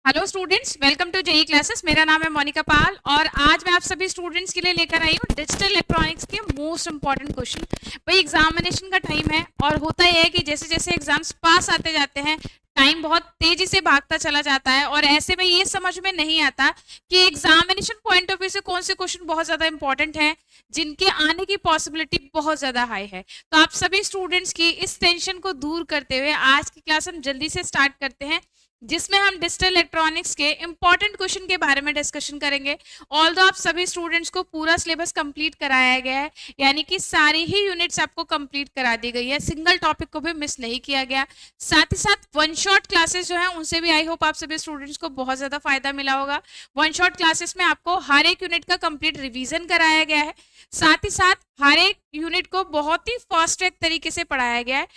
Hello students, welcome to JE classes. मेरा नाम है मोनिका पाल और आज मैं आप सभी स्टूडेंट्स के लिए लेकर आई हूँ डिजिटल इलेक्ट्रॉनिक्स के मोस्ट इंपॉर्टेंट क्वेश्चन। भाई एग्जामिनेशन का टाइम है और होता यह है कि जैसे जैसे एग्जाम्स पास आते जाते हैं टाइम बहुत तेजी से भागता चला जाता है और ऐसे में ये समझ में नहीं आता कि एग्जामिनेशन पॉइंट ऑफ व्यू से कौन से क्वेश्चन बहुत ज्यादा इंपॉर्टेंट है जिनके आने की पॉसिबिलिटी बहुत ज्यादा हाई है। तो आप सभी स्टूडेंट्स की इस टेंशन को दूर करते हुए आज की क्लास हम जल्दी से स्टार्ट करते हैं, जिसमें हम डिजिटल इलेक्ट्रॉनिक्स के इंपॉर्टेंट क्वेश्चन के बारे में डिस्कशन करेंगे। ऑल्दो आप सभी स्टूडेंट्स को पूरा सिलेबस कंप्लीट कराया गया है, यानी कि सारी ही यूनिट्स आपको कंप्लीट करा दी गई है, सिंगल टॉपिक को भी मिस नहीं किया गया। साथ ही साथ वन शॉट क्लासेस जो है उनसे भी आई होप आप सभी स्टूडेंट्स को बहुत ज्यादा फायदा मिला होगा। वन शॉट क्लासेस में आपको हर एक यूनिट का कंप्लीट रिवीजन कराया गया है, साथ ही साथ हर एक यूनिट को बहुत ही फास्ट ट्रैक तरीके से पढ़ाया गया है।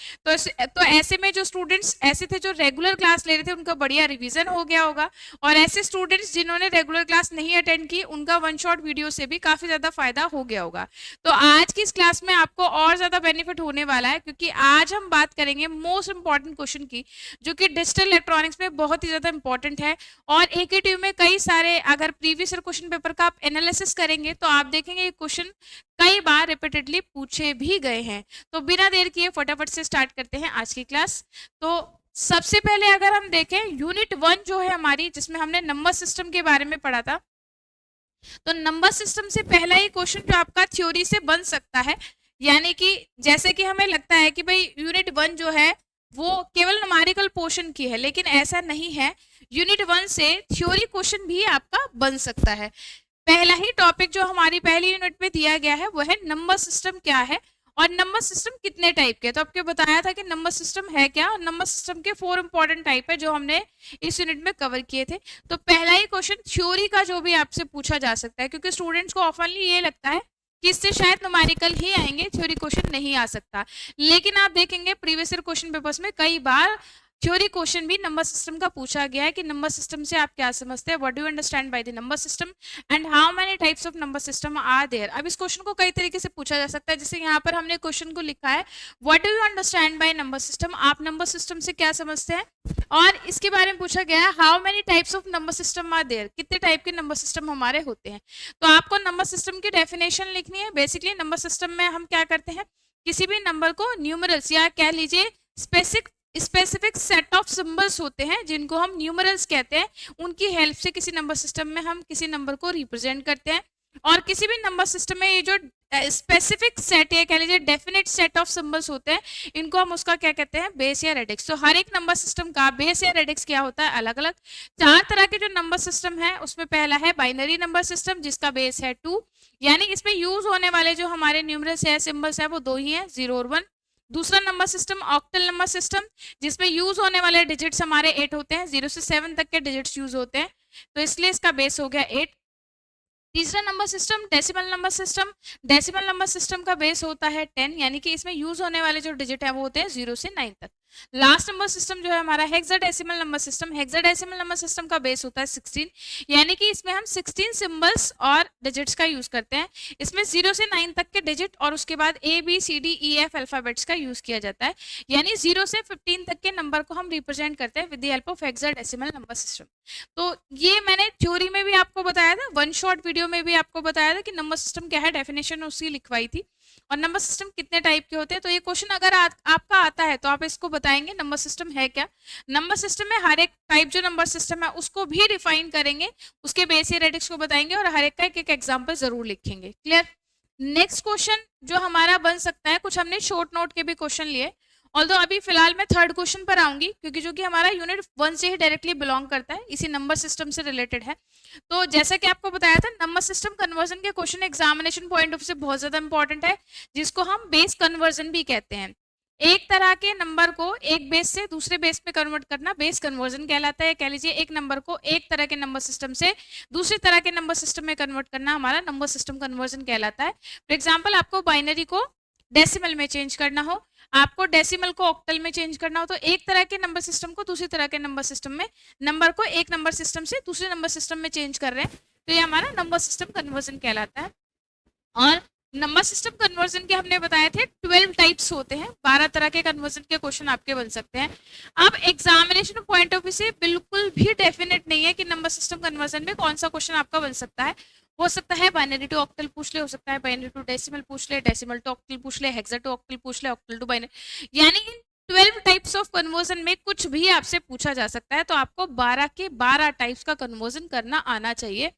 तो ऐसे में जो स्टूडेंट्स ऐसे थे जो रेगुलर क्लास ले रहे थे उनका बढ़िया रिवीजन हो गया होगा, और ऐसे स्टूडेंट्स जिन्होंने रेगुलर क्लास नहीं अटेंड की उनका वन शॉट वीडियो से भी काफी ज्यादा फायदा हो गया होगा। तो आज की इस क्लास में आपको और ज्यादा बेनिफिट होने वाला है, क्योंकि आज हम बात करेंगे मोस्ट इंपॉर्टेंट क्वेश्चन की, जो कि डिजिटल इलेक्ट्रॉनिक्स में बहुत ही ज्यादा इंपॉर्टेंट है। और एकेटीयू में कई सारे अगर प्रीवियस ईयर क्वेश्चन पेपर का आप एनालिसिस करेंगे तो आप देखेंगे ये क्वेश्चन कई बार रिपीटेडली पूछे भी गए हैं। तो बिना देर किए फटाफट से स्टार्ट करते हैं आज की क्लास। तो सबसे पहले अगर हम देखें यूनिट 1 जो है हमारी, जिसमें हमने नंबर सिस्टम के बारे में पढ़ा था, तो नंबर सिस्टम से पहला ही क्वेश्चन जो आपका थ्योरी से बन सकता है, यानी कि जैसे कि हमें लगता है कि भाई यूनिट 1 जो है वो केवल न्यूमेरिकल पोर्शन की है, लेकिन ऐसा नहीं है। यूनिट 1 से थ्योरी क्वेश्चन भी आपका बन सकता है। पहला ही टॉपिक जो हमारी पहली यूनिट में दिया गया है वो है नंबर सिस्टम क्या है और नंबर सिस्टम कितने टाइप के। तो आपको बताया था कि नंबर सिस्टम है क्या, और नंबर सिस्टम के 4 इंपॉर्टेंट टाइप है जो हमने इस यूनिट में कवर किए थे। तो पहला ही क्वेश्चन थ्योरी का जो भी आपसे पूछा जा सकता है, क्योंकि स्टूडेंट्स को ऑफनली ये लगता है कि इससे शायद न्यूमेरिकल ही आएंगे, थ्योरी क्वेश्चन नहीं आ सकता। लेकिन आप देखेंगे प्रीवियस ईयर क्वेश्चन पेपर्स में कई बार थ्योरी क्वेश्चन भी नंबर सिस्टम का पूछा गया है कि नंबर सिस्टम से आप क्या समझते हैं, what do you understand by the number system and how many types of number system are there. अब इस क्वेश्चन को कई तरीके से पूछा जा सकता है, जैसे यहाँ पर हमने क्वेश्चन को लिखा है what do you understand by number system, आप नंबर सिस्टम से क्या समझते हैं। और इसके बारे में पूछा गया है how many types of number system are there, कितने टाइप के नंबर सिस्टम हमारे होते हैं। तो आपको नंबर सिस्टम की डेफिनेशन लिखनी है। बेसिकली नंबर सिस्टम में हम क्या करते हैं, किसी भी नंबर को न्यूमरल्स या कह लीजिए स्पेसिफिक सेट ऑफ सिंबल्स होते हैं जिनको हम न्यूमरल्स कहते हैं, उनकी हेल्प से किसी नंबर सिस्टम में हम किसी नंबर को रिप्रेजेंट करते हैं। और किसी भी नंबर सिस्टम में ये जो स्पेसिफिक सेट या कह लीजिए डेफिनेट सेट ऑफ सिंबल्स होते हैं, इनको हम उसका क्या कहते हैं, बेस या रेडिक्स। तो हर एक नंबर सिस्टम का बेस या रेडिक्स क्या होता है, अलग अलग। 4 तरह के जो नंबर सिस्टम है उसमें पहला है बाइनरी नंबर सिस्टम, जिसका बेस है 2, यानी इसमें यूज होने वाले जो हमारे न्यूमरल्स है सिंबल्स है वो 2 ही है, 0 और 1। दूसरा number system octal number system, जिसमें यूज होने वाले डिजिट्स हमारे 8 होते हैं, 0 से 7 तक के डिजिट्स यूज होते हैं, तो इसलिए इसका बेस हो गया 8। तीसरा number system decimal number system, decimal number system का बेस होता है 10, यानी कि इसमें यूज होने वाले जो डिजिट है वो होते हैं 0 से 9 तक। लास्ट नंबर सिस्टम जो है हमारा hexadecimal number system, hexadecimal number system का बेस होता है 16, यानी कि इसमें हम 16 सिंबल्स और डिजिट्स का यूज करते हैं। इसमें 0 से 9 तक के डिजिट और उसके बाद ABCDEF अल्फाबेट्स का यूज किया जाता है, यानी 0 से 15 तक के नंबर को हम रिप्रेजेंट करते हैं with the help of hexadecimal number system. तो ये मैंने थ्योरी में भी आपको बताया था, वन शॉट वीडियो में भी आपको बताया था कि नंबर सिस्टम क्या है, डेफिनेशन उसकी लिखवाई थी, और नंबर सिस्टम कितने टाइप के होते हैं। तो ये क्वेश्चन अगर आपका आता है तो आप इसको बताएंगे नंबर सिस्टम है क्या। नंबर सिस्टम में हर एक टाइप जो नंबर सिस्टम है उसको भी डिफाइन करेंगे, उसके बेस या रेडिक्स को बताएंगे और हर एक का एक एग्जाम्पल जरूर लिखेंगे। क्लियर। नेक्स्ट क्वेश्चन जो हमारा बन सकता है, कुछ हमने शॉर्ट नोट के भी क्वेश्चन लिए, ऑल्दो अभी फिलहाल मैं थर्ड क्वेश्चन पर आऊंगी, क्योंकि जो कि हमारा यूनिट 1 से ही डायरेक्टली बिलोंग करता है, इसी नंबर सिस्टम से रिलेटेड है। तो जैसा कि आपको बताया था नंबर सिस्टम कन्वर्जन के क्वेश्चन एग्जामिनेशन पॉइंट ऑफ से बहुत ज्यादा इंपॉर्टेंट है, जिसको हम बेस कन्वर्जन भी कहते हैं। एक तरह के नंबर को एक बेस से दूसरे बेस में कन्वर्ट करना बेस कन्वर्जन कहलाता है। कह लीजिए एक नंबर को एक तरह के नंबर सिस्टम से दूसरी तरह के नंबर सिस्टम में कन्वर्ट करना हमारा नंबर सिस्टम कन्वर्जन कहलाता है। फॉर एग्जाम्पल, आपको बाइनरी को डेसिमल में चेंज करना हो, आपको डेसिमल को ऑक्टल में चेंज करना हो, तो एक तरह के नंबर सिस्टम को दूसरी तरह के नंबर सिस्टम में, नंबर को एक नंबर सिस्टम से दूसरे नंबर सिस्टम में चेंज कर रहे हैं, तो ये हमारा नंबर सिस्टम कन्वर्जन कहलाता है। और नंबर सिस्टम कन्वर्जन के हमने बताए थे 12 टाइप्स होते हैं, 12 तरह के कन्वर्जन के क्वेश्चन आपके बन सकते हैं। अब एग्जामिनेशन पॉइंट ऑफ व्यू से बिल्कुल भी डेफिनेट नहीं है कि नंबर सिस्टम कन्वर्जन में कौन सा क्वेश्चन आपका बन सकता है। हो सकता है बाइनरी टू ऑक्टल पूछ ले, हो सकता है बाइनरी टू डेसिमल पूछ ले, डेसिमल टू ऑक्टल पूछ ले, हेक्सा टू ऑक्टल पूछ ले, ऑक्टल टू बाइनरी, यानी इन 12 टाइप्स ऑफ कन्वर्जन में कुछ भी आपसे पूछा जा सकता है। तो आपको 12 के 12 टाइप्स का कन्वर्जन करना आना चाहिए।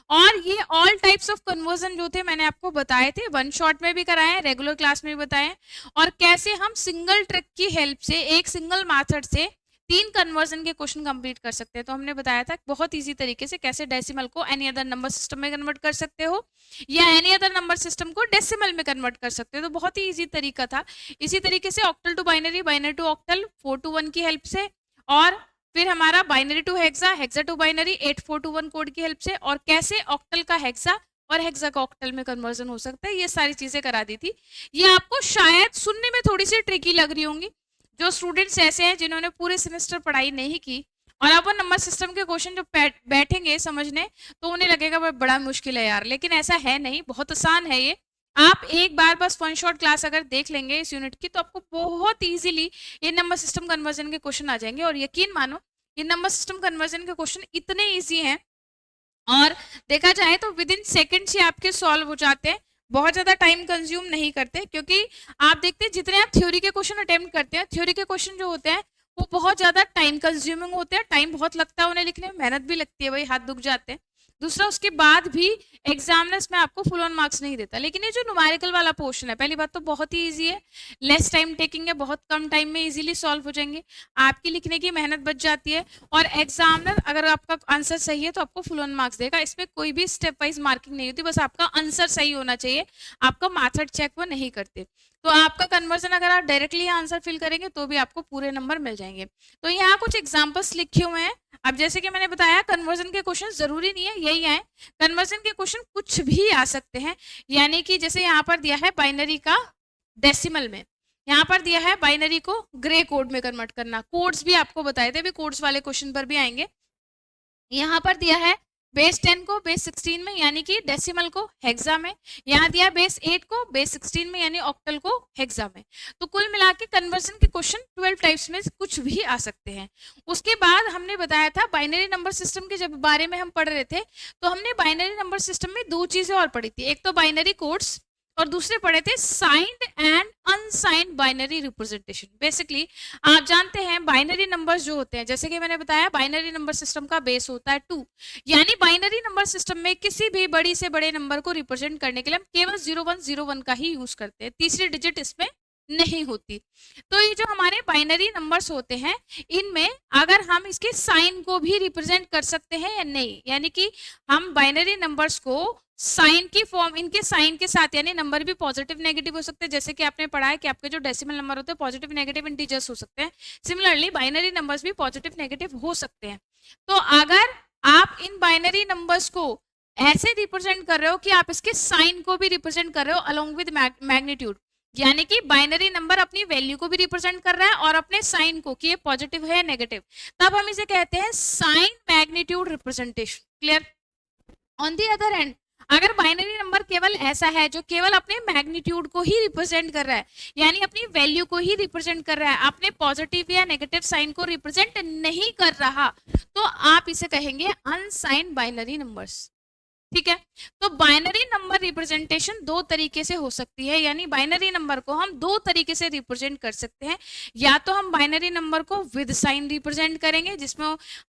और ये ऑल टाइप्स ऑफ कन्वर्जन जो थे मैंने आपको बताए थे, वन शॉट में भी कराए, रेगुलर क्लास में भी बताए, और कैसे हम सिंगल ट्रिक की हेल्प से, एक सिंगल मेथड से 3 कन्वर्जन के क्वेश्चन कंप्लीट कर सकते हैं। तो हमने बताया था बहुत इजी तरीके से कैसे डेसिमल को एनी अदर नंबर सिस्टम में कन्वर्ट कर सकते हो या एनी अदर नंबर सिस्टम को डेसिमल में कन्वर्ट कर सकते हो। तो बहुत ही इजी तरीका था। इसी तरीके से octal to binary, binary to octal 4 to 1 की हेल्प से, और फिर हमारा binary to hexa, hexa to binary 8421 code की हेल्प से, और कैसे ऑक्टल का हेक्सा और हेक्सा का ऑक्टल में कन्वर्जन हो सकता है, ये सारी चीजें करा दी थी। ये आपको शायद सुनने में थोड़ी सी ट्रिकी लग रही होंगी। जो स्टूडेंट्स ऐसे हैं जिन्होंने पूरे सेमेस्टर पढ़ाई नहीं की और अब वो नंबर सिस्टम के क्वेश्चन जो बैठेंगे समझने, तो उन्हें लगेगा भाई बड़ा मुश्किल है यार, लेकिन ऐसा है नहीं, बहुत आसान है ये। आप एक बार बस वन शॉट क्लास अगर देख लेंगे इस यूनिट की, तो आपको बहुत इजीली ये नंबर सिस्टम कन्वर्जन के क्वेश्चन आ जाएंगे। और यकीन मानो ये नंबर सिस्टम कन्वर्जन के क्वेश्चन इतने इजी हैं, और देखा जाए तो विद इन सेकेंड्स ही आपके सॉल्व हो जाते हैं, बहुत ज्यादा टाइम कंज्यूम नहीं करते। क्योंकि आप देखते हैं जितने आप थ्योरी के क्वेश्चन अटेम्प्ट करते हैं, थ्योरी के क्वेश्चन जो होते हैं वो बहुत ज्यादा टाइम कंज्यूमिंग होते हैं, टाइम बहुत लगता है उन्हें लिखने में, मेहनत भी लगती है, भाई हाथ दुख जाते हैं। दूसरा, उसके बाद भी एग्जामिनर्स में आपको फुल ऑन मार्क्स नहीं देता। लेकिन ये जो न्यूमेरिकल वाला पोर्शन है, पहली बात तो बहुत ही इजी है, लेस टाइम टेकिंग है, बहुत कम टाइम में इजीली सॉल्व हो जाएंगे, आपकी लिखने की मेहनत बच जाती है, और एग्जामिनर अगर आपका आंसर सही है तो आपको फुल ऑन मार्क्स देगा। इसमें कोई भी स्टेप वाइज मार्किंग नहीं होती, बस आपका आंसर सही होना चाहिए, आपका मेथड चेक वो नहीं करते। तो आपका कन्वर्जन अगर आप डायरेक्टली आंसर फिल करेंगे तो भी आपको पूरे नंबर मिल जाएंगे। तो यहाँ कुछ एग्जाम्पल्स लिखे हुए हैं। अब जैसे कि मैंने बताया, कन्वर्जन के क्वेश्चन जरूरी नहीं है यही आए, कन्वर्जन के क्वेश्चन कुछ भी आ सकते हैं। यानी कि जैसे यहाँ पर दिया है बाइनरी का डेसिमल में, यहाँ पर दिया है बाइनरी को ग्रे कोड में कन्वर्ट करना, कोड्स भी आपको बताए थे, भी कोड्स वाले क्वेश्चन पर भी आएंगे। यहाँ पर दिया है बेस 10 को बेस 16 में, यानी कि डेसिमल को हेक्सा में, यहाँ दिया बेस 8 को बेस 16 में, यानी ऑक्टल को हेक्सा में। तो कुल मिला के कन्वर्जन के क्वेश्चन 12 टाइप्स में कुछ भी आ सकते हैं। उसके बाद हमने बताया था बाइनरी नंबर सिस्टम के जब बारे में हम पढ़ रहे थे, तो हमने बाइनरी नंबर सिस्टम में 2 चीजें और पढ़ी थी, एक तो बाइनरी कोड्स और दूसरे पढ़े थे signed and unsigned binary representation. Basically आप जानते हैं बाइनरी नंबर्स जो होते हैं, जैसे कि मैंने बताया बाइनरी नंबर सिस्टम का बेस होता है 2, यानी बाइनरी नंबर सिस्टम में किसी भी बड़ी से बड़े नंबर को रिप्रेजेंट करने के लिए हम केवल 0101 का ही यूज करते हैं, तीसरी डिजिट इसमें नहीं होती। तो ये जो हमारे बाइनरी नंबर्स होते हैं, इनमें अगर हम इसके साइन को भी रिप्रेजेंट कर सकते हैं या नहीं, यानी कि हम बाइनरी नंबर्स को साइन की फॉर्म, इनके साइन के साथ, यानी नंबर भी पॉजिटिव नेगेटिव हो सकते हैं, जैसे कि आपने पढ़ा है कि आपके जो डेसिमल नंबर होते हैं पॉजिटिव नेगेटिव इंटीजर्स हो सकते हैं, सिमिलरली बाइनरी नंबर्स भी पॉजिटिव नेगेटिव हो सकते हैं। तो अगर आप इन बाइनरी नंबर्स को ऐसे रिप्रेजेंट कर रहे हो कि आप इसके साइन को भी रिप्रेजेंट कर रहे हो अलोंग विद मैग्नीट्यूड, यानी कि बाइनरी नंबर अपनी वैल्यू को भी रिप्रेजेंट कर रहा है और अपने साइन को, कि ये पॉजिटिव है या नेगेटिव, तब हम इसे कहते हैं sign magnitude representation. Clear? On the other hand, अगर बाइनरी नंबर केवल ऐसा है जो केवल अपने मैग्नीट्यूड को ही रिप्रेजेंट कर रहा है, यानी अपनी वैल्यू को ही रिप्रेजेंट कर रहा है, अपने पॉजिटिव या नेगेटिव साइन को रिप्रेजेंट नहीं कर रहा, तो आप इसे कहेंगे अनसाइंड बाइनरी नंबर्स। ठीक है? तो बाइनरी नंबर रिप्रेजेंटेशन 2 तरीके से हो सकती है, यानी बाइनरी नंबर को हम 2 तरीके से रिप्रेजेंट कर सकते हैं। या तो हम बाइनरी नंबर को विद साइन रिप्रेजेंट करेंगे, जिसमें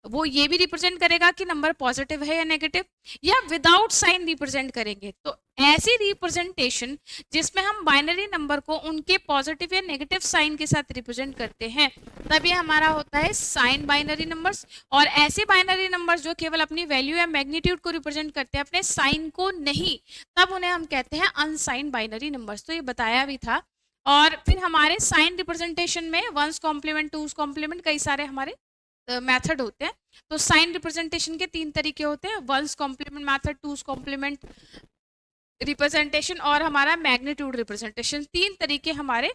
वो ये भी रिप्रेजेंट करेगा कि नंबर पॉजिटिव है या नेगेटिव, या विदाउट साइन रिप्रेजेंट करेंगे। तो ऐसी रिप्रेजेंटेशन जिसमें हम बाइनरी नंबर को उनके पॉजिटिव या नेगेटिव साइन के साथ रिप्रेजेंट करते हैं, तब ये हमारा होता है साइन बाइनरी नंबर्स। और ऐसे बाइनरी नंबर्स जो केवल अपनी वैल्यू या मैग्नीट्यूड को रिप्रेजेंट करते हैं, अपने साइन को नहीं, तब उन्हें हम कहते हैं अनसाइन बाइनरी नंबर्स। तो ये बताया भी था। और फिर हमारे साइन रिप्रेजेंटेशन में 1s कॉम्प्लीमेंट, 2s कॉम्प्लीमेंट, कई सारे हमारे मेथड होते हैं। तो साइन रिप्रेजेंटेशन के 3 तरीके होते हैं, 1s complement method, 2s complement representation और हमारा मैग्नीट्यूड रिप्रेजेंटेशन। 3 तरीके हमारे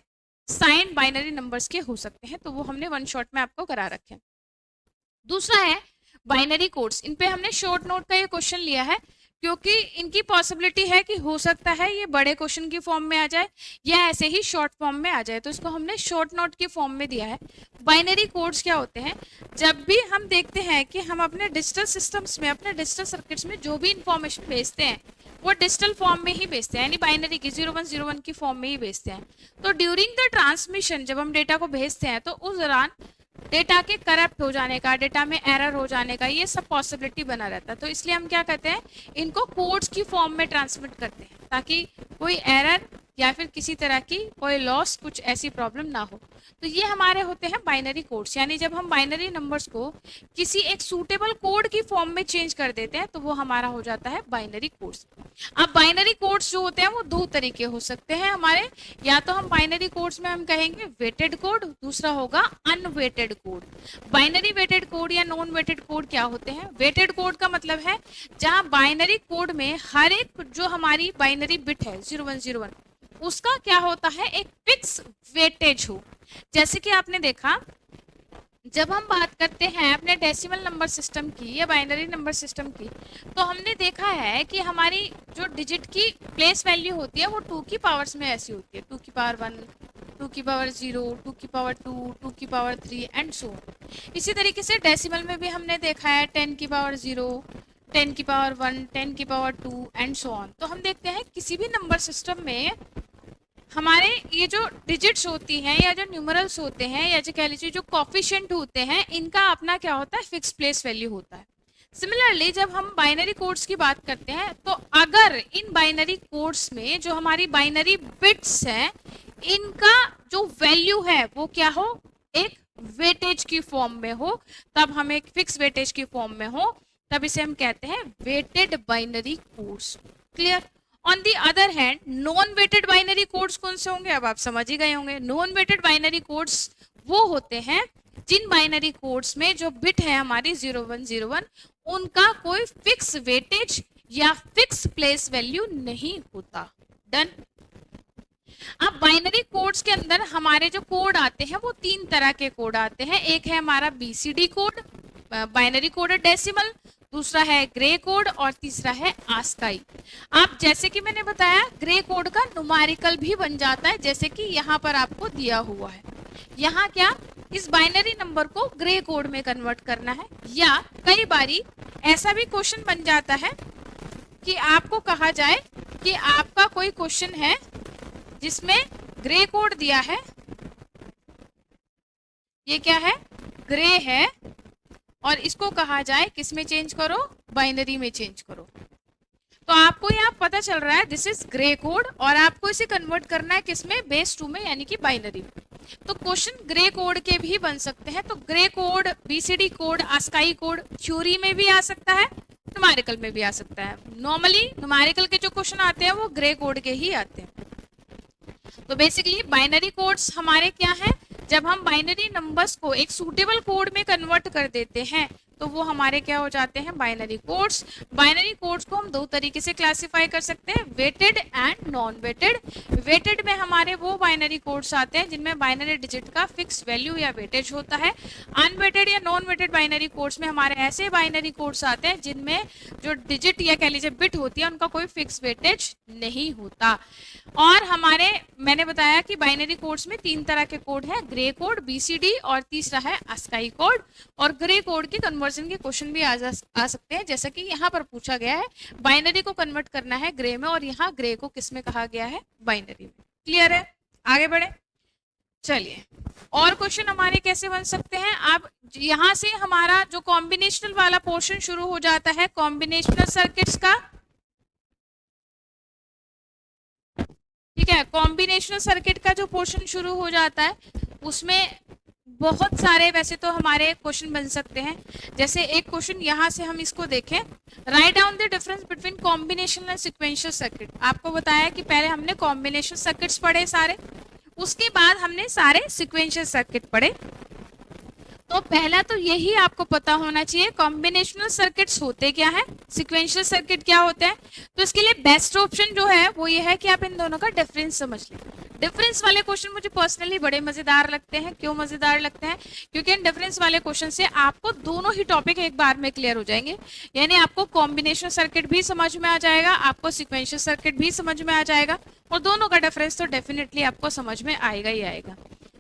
साइन बाइनरी नंबर्स के हो सकते हैं, तो वो हमने वन शॉट में आपको करा रखे हैं। दूसरा है बाइनरी कोड्स। इन पे हमने शॉर्ट नोट का ये क्वेश्चन लिया है क्योंकि इनकी पॉसिबिलिटी है कि हो सकता है ये बड़े क्वेश्चन की फॉर्म में आ जाए या ऐसे ही शॉर्ट फॉर्म में आ जाए, तो इसको हमने शॉर्ट नोट की फॉर्म में दिया है। बाइनरी कोड्स क्या होते हैं? जब भी हम देखते हैं कि हम अपने डिजिटल सिस्टम्स में, अपने डिजिटल सर्किट्स में जो भी इंफॉर्मेशन भेजते हैं वो डिजिटल फॉर्म में ही भेजते हैं, यानी बाइनरी की 0101 की फॉर्म में ही भेजते हैं। तो ड्यूरिंग द ट्रांसमिशन जब हम डेटा को भेजते हैं तो उस दौरान डेटा के करप्ट हो जाने का, डेटा में एरर हो जाने का, ये सब पॉसिबिलिटी बना रहता है। तो इसलिए हम क्या कहते हैं, इनको कोड्स की फॉर्म में ट्रांसमिट करते हैं ताकि कोई एरर या फिर किसी तरह की कोई लॉस, कुछ ऐसी प्रॉब्लम ना हो। तो ये हमारे होते हैं बाइनरी कोड्स, यानी जब हम बाइनरी नंबर्स को किसी एक सूटेबल कोड की फॉर्म में चेंज कर देते हैं तो वो हमारा हो जाता है बाइनरी कोड्स। अब बाइनरी कोड्स जो होते हैं वो दो तरीके हो सकते हैं हमारे, या तो हम बाइनरी कोड्स में हम कहेंगे वेटेड कोड, दूसरा होगा unweighted code. Binary weighted code या नॉन वेटेड कोड क्या होते हैं? वेटेड कोड का मतलब है जहां बाइनरी कोड में हर एक जो हमारी बाइनरी बिट है 0101 उसका क्या होता है, एक फिक्स वेटेज हो। जैसे कि आपने देखा जब हम बात करते हैं अपने डेसिमल नंबर सिस्टम की या बाइनरी नंबर सिस्टम की, तो हमने देखा है कि हमारी जो डिजिट की प्लेस वैल्यू होती है वो 2 की पावर्स में ऐसी होती है, 2 की पावर 1, 2 की पावर 0, 2 की पावर 2, 2 की पावर 3 एंड सो ऑन। इसी तरीके से डेसिमल में भी हमने देखा है 10 की पावर 0, 10 की पावर 1, 10 की पावर 2 एंड सो ऑन। तो हम देखते हैं किसी भी नंबर सिस्टम में हमारे ये जो डिजिट्स होती हैं या जो न्यूमरल्स होते हैं या जो कह लीजिए जो कॉफिशिएंट होते हैं, इनका अपना क्या होता है, फिक्स प्लेस वैल्यू होता है। सिमिलरली जब हम बाइनरी कोड्स की बात करते हैं तो अगर इन बाइनरी कोड्स में जो हमारी बाइनरी बिट्स हैं इनका जो वैल्यू है वो क्या हो, एक वेटेज की फॉर्म में हो, तब हम एक फिक्स वेटेज की फॉर्म में हो, तब इसे हम कहते हैं weighted binary codes. Clear? On the other hand non weighted binary codes कौन से होंगे, अब आप समझ ही गए होंगे। नॉन वेटेड बाइनरी कोड्स वो होते हैं जिन बाइनरी कोड्स में जो बिट है हमारी 0101 उनका कोई फिक्स वेटेज या फिक्स प्लेस वैल्यू नहीं होता। डन। अब बाइनरी कोड्स के अंदर हमारे जो कोड आते हैं वो 3 तरह के कोड आते हैं। एक है हमारा BCD code, binary coded decimal, दूसरा है ग्रे कोड और तीसरा है आस्काई। आप जैसे कि मैंने बताया ग्रे कोड का न्यूमेरिकल भी बन जाता है, जैसे कि यहाँ पर आपको दिया हुआ है। यहाँ क्या, इस बाइनरी नंबर को ग्रे कोड में कन्वर्ट करना है, या कई बारी ऐसा भी क्वेश्चन बन जाता है कि आपको कहा जाए कि आपका कोई क्वेश्चन है जिसमें ग्रे कोड दिया है, ये क्या है, ग्रे है, और इसको कहा जाए किस में चेंज करो, बाइनरी में चेंज करो। तो आपको यहाँ पता चल रहा है दिस इज ग्रे कोड और आपको इसे कन्वर्ट करना है किसमें, बेस 2 में, यानी कि बाइनरी में। तो क्वेश्चन ग्रे कोड के भी बन सकते हैं। तो grey code, BCD code, ASCII code theory में भी आ सकता है, न्यूमेरिकल में भी आ सकता है। नॉर्मली न्यूमेरिकल के जो क्वेश्चन आते हैं वो ग्रे कोड के ही आते हैं। तो बेसिकली बाइनरी कोड्स हमारे क्या हैं, जब हम बाइनरी नंबर्स को एक सूटेबल कोड में कन्वर्ट कर देते हैं तो वो हमारे क्या हो जाते हैं, बाइनरी कोड्स। बाइनरी कोड्स को हम 2 तरीके से क्लासिफाई कर सकते हैं, weighted and non weighted. Weighted में हमारे वो बाइनरी कोड्स आते हैं जिनमें बाइनरी डिजिट का फिक्स वैल्यू या वेटेज होता है। अनवेटेड या नॉन वेटेड बाइनरी कोड्स में हमारे ऐसे बाइनरी कोड्स आते हैं जिनमें जो डिजिट या कह लीजिए बिट होती है उनका कोई फिक्स वेटेज नहीं होता। और हमारे मैंने बताया कि बाइनरी कोड्स में 3 तरह के कोड हैं, ग्रे कोड, BCD और तीसरा है आस्काई कोड। और ग्रे कोड की कन्वर्जन के क्वेश्चन भी आ सकते हैं, जैसा कि यहाँ पर पूछा गया है, बाइनरी को कन्वर्ट करना है ग्रे में और यहाँ ग्रे को किस में कहा गया है, बाइनरी में। क्लियर है? आगे बढ़े, चलिए और क्वेश्चन हमारे कैसे बन सकते हैं। अब यहाँ से हमारा जो कॉम्बिनेशनल वाला पोर्शन शुरू हो जाता है, कॉम्बिनेशनल सर्किट्स का। ठीक है, कॉम्बिनेशनल सर्किट का जो पोर्शन शुरू हो जाता है उसमें बहुत सारे वैसे तो हमारे क्वेश्चन बन सकते हैं। जैसे एक क्वेश्चन यहाँ से हम इसको देखें, right down the difference between combinational and sequential circuit. आपको बताया कि पहले हमने कॉम्बिनेशनल सर्किट्स पढ़े सारे, उसके बाद हमने सारे सिक्वेंशियल सर्किट पढ़े। तो पहला तो यही आपको पता होना चाहिए कॉम्बिनेशनल सर्किट्स होते क्या है, सिक्वेंशियल सर्किट क्या होते हैं। तो इसके लिए बेस्ट ऑप्शन जो है वो ये है कि आप इन दोनों का डिफरेंस समझ लें। डिफरेंस वाले क्वेश्चन मुझे पर्सनली बड़े मजेदार लगते हैं। क्यों मजेदार लगते हैं? क्योंकि इन डिफरेंस वाले क्वेश्चन से आपको दोनों ही टॉपिक एक बार में क्लियर हो जाएंगे। यानी आपको कॉम्बिनेशन सर्किट भी समझ में आ जाएगा, आपको सिक्वेंशियल सर्किट भी समझ में आ जाएगा, और दोनों का डिफरेंस तो डेफिनेटली आपको समझ में आएगा ही आएगा।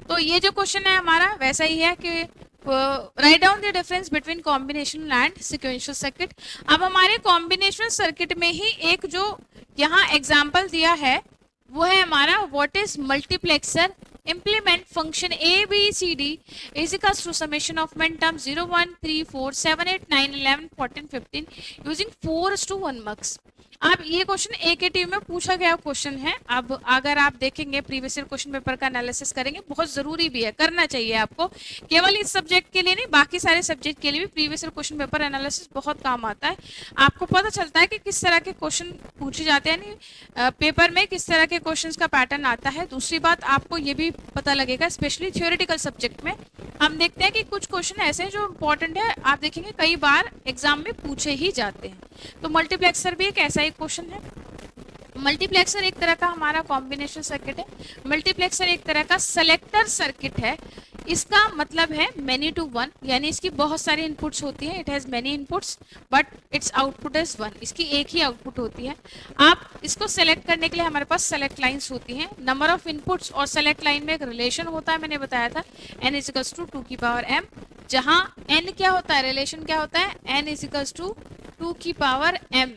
तो ये जो क्वेश्चन है हमारा वैसा ही है कि right down the difference between combination and sequential circuit. अब हमारे कॉम्बिनेशन सर्किट में ही एक जो यहाँ एग्जाम्पल दिया है वो है हमारा what is multiplexer, implement function a b c d is equals to summation of min terms 0 1 3 4 7 8 9 11 14 15 using 4:1 mux। अब ये क्वेश्चन ए के टी में पूछा गया क्वेश्चन है। अब अगर आप देखेंगे प्रीवियस ईयर क्वेश्चन पेपर का एनालिसिस करेंगे, बहुत जरूरी भी है, करना चाहिए आपको, केवल इस सब्जेक्ट के लिए नहीं बाकी सारे सब्जेक्ट के लिए भी previous year question paper analysis बहुत काम आता है। आपको पता चलता है कि किस तरह के क्वेश्चन पूछे जाते हैं, यानी पेपर में किस तरह के क्वेश्चन का पैटर्न आता है। दूसरी बात आपको ये भी पता लगेगा, स्पेशली थ्योरेटिकल सब्जेक्ट में हम देखते हैं कि कुछ क्वेश्चन ऐसे हैं जो इंपॉर्टेंट है, आप देखेंगे कई बार एग्जाम में पूछे ही जाते हैं। तो मल्टीप्लेक्सर भी एक ऐसा ही क्वेश्चन है। मल्टीप्लेक्सर एक तरह का हमारा कॉम्बिनेशन सर्किट है। मल्टीप्लेक्सर एक तरह का सेलेक्टर सर्किट है। इसका मतलब है मेनी टू वन, यानी इसकी बहुत सारी इनपुट्स होती हैं। It has many inputs but it's output is one. इसकी एक ही आउटपुट होती है। आप इसको सेलेक्ट करने के लिए हमारे पास सेलेक्ट लाइंस होती हैं, नंबर ऑफ इनपुट्स, और सेलेक्ट लाइन में एक रिलेशन होता है, मैंने बताया था n इज इक्वल्स टू 2 की पावर m, जहां n क्या होता है, रिलेशन क्या होता है, n इज इक्वल्स टू 2 की पावर m,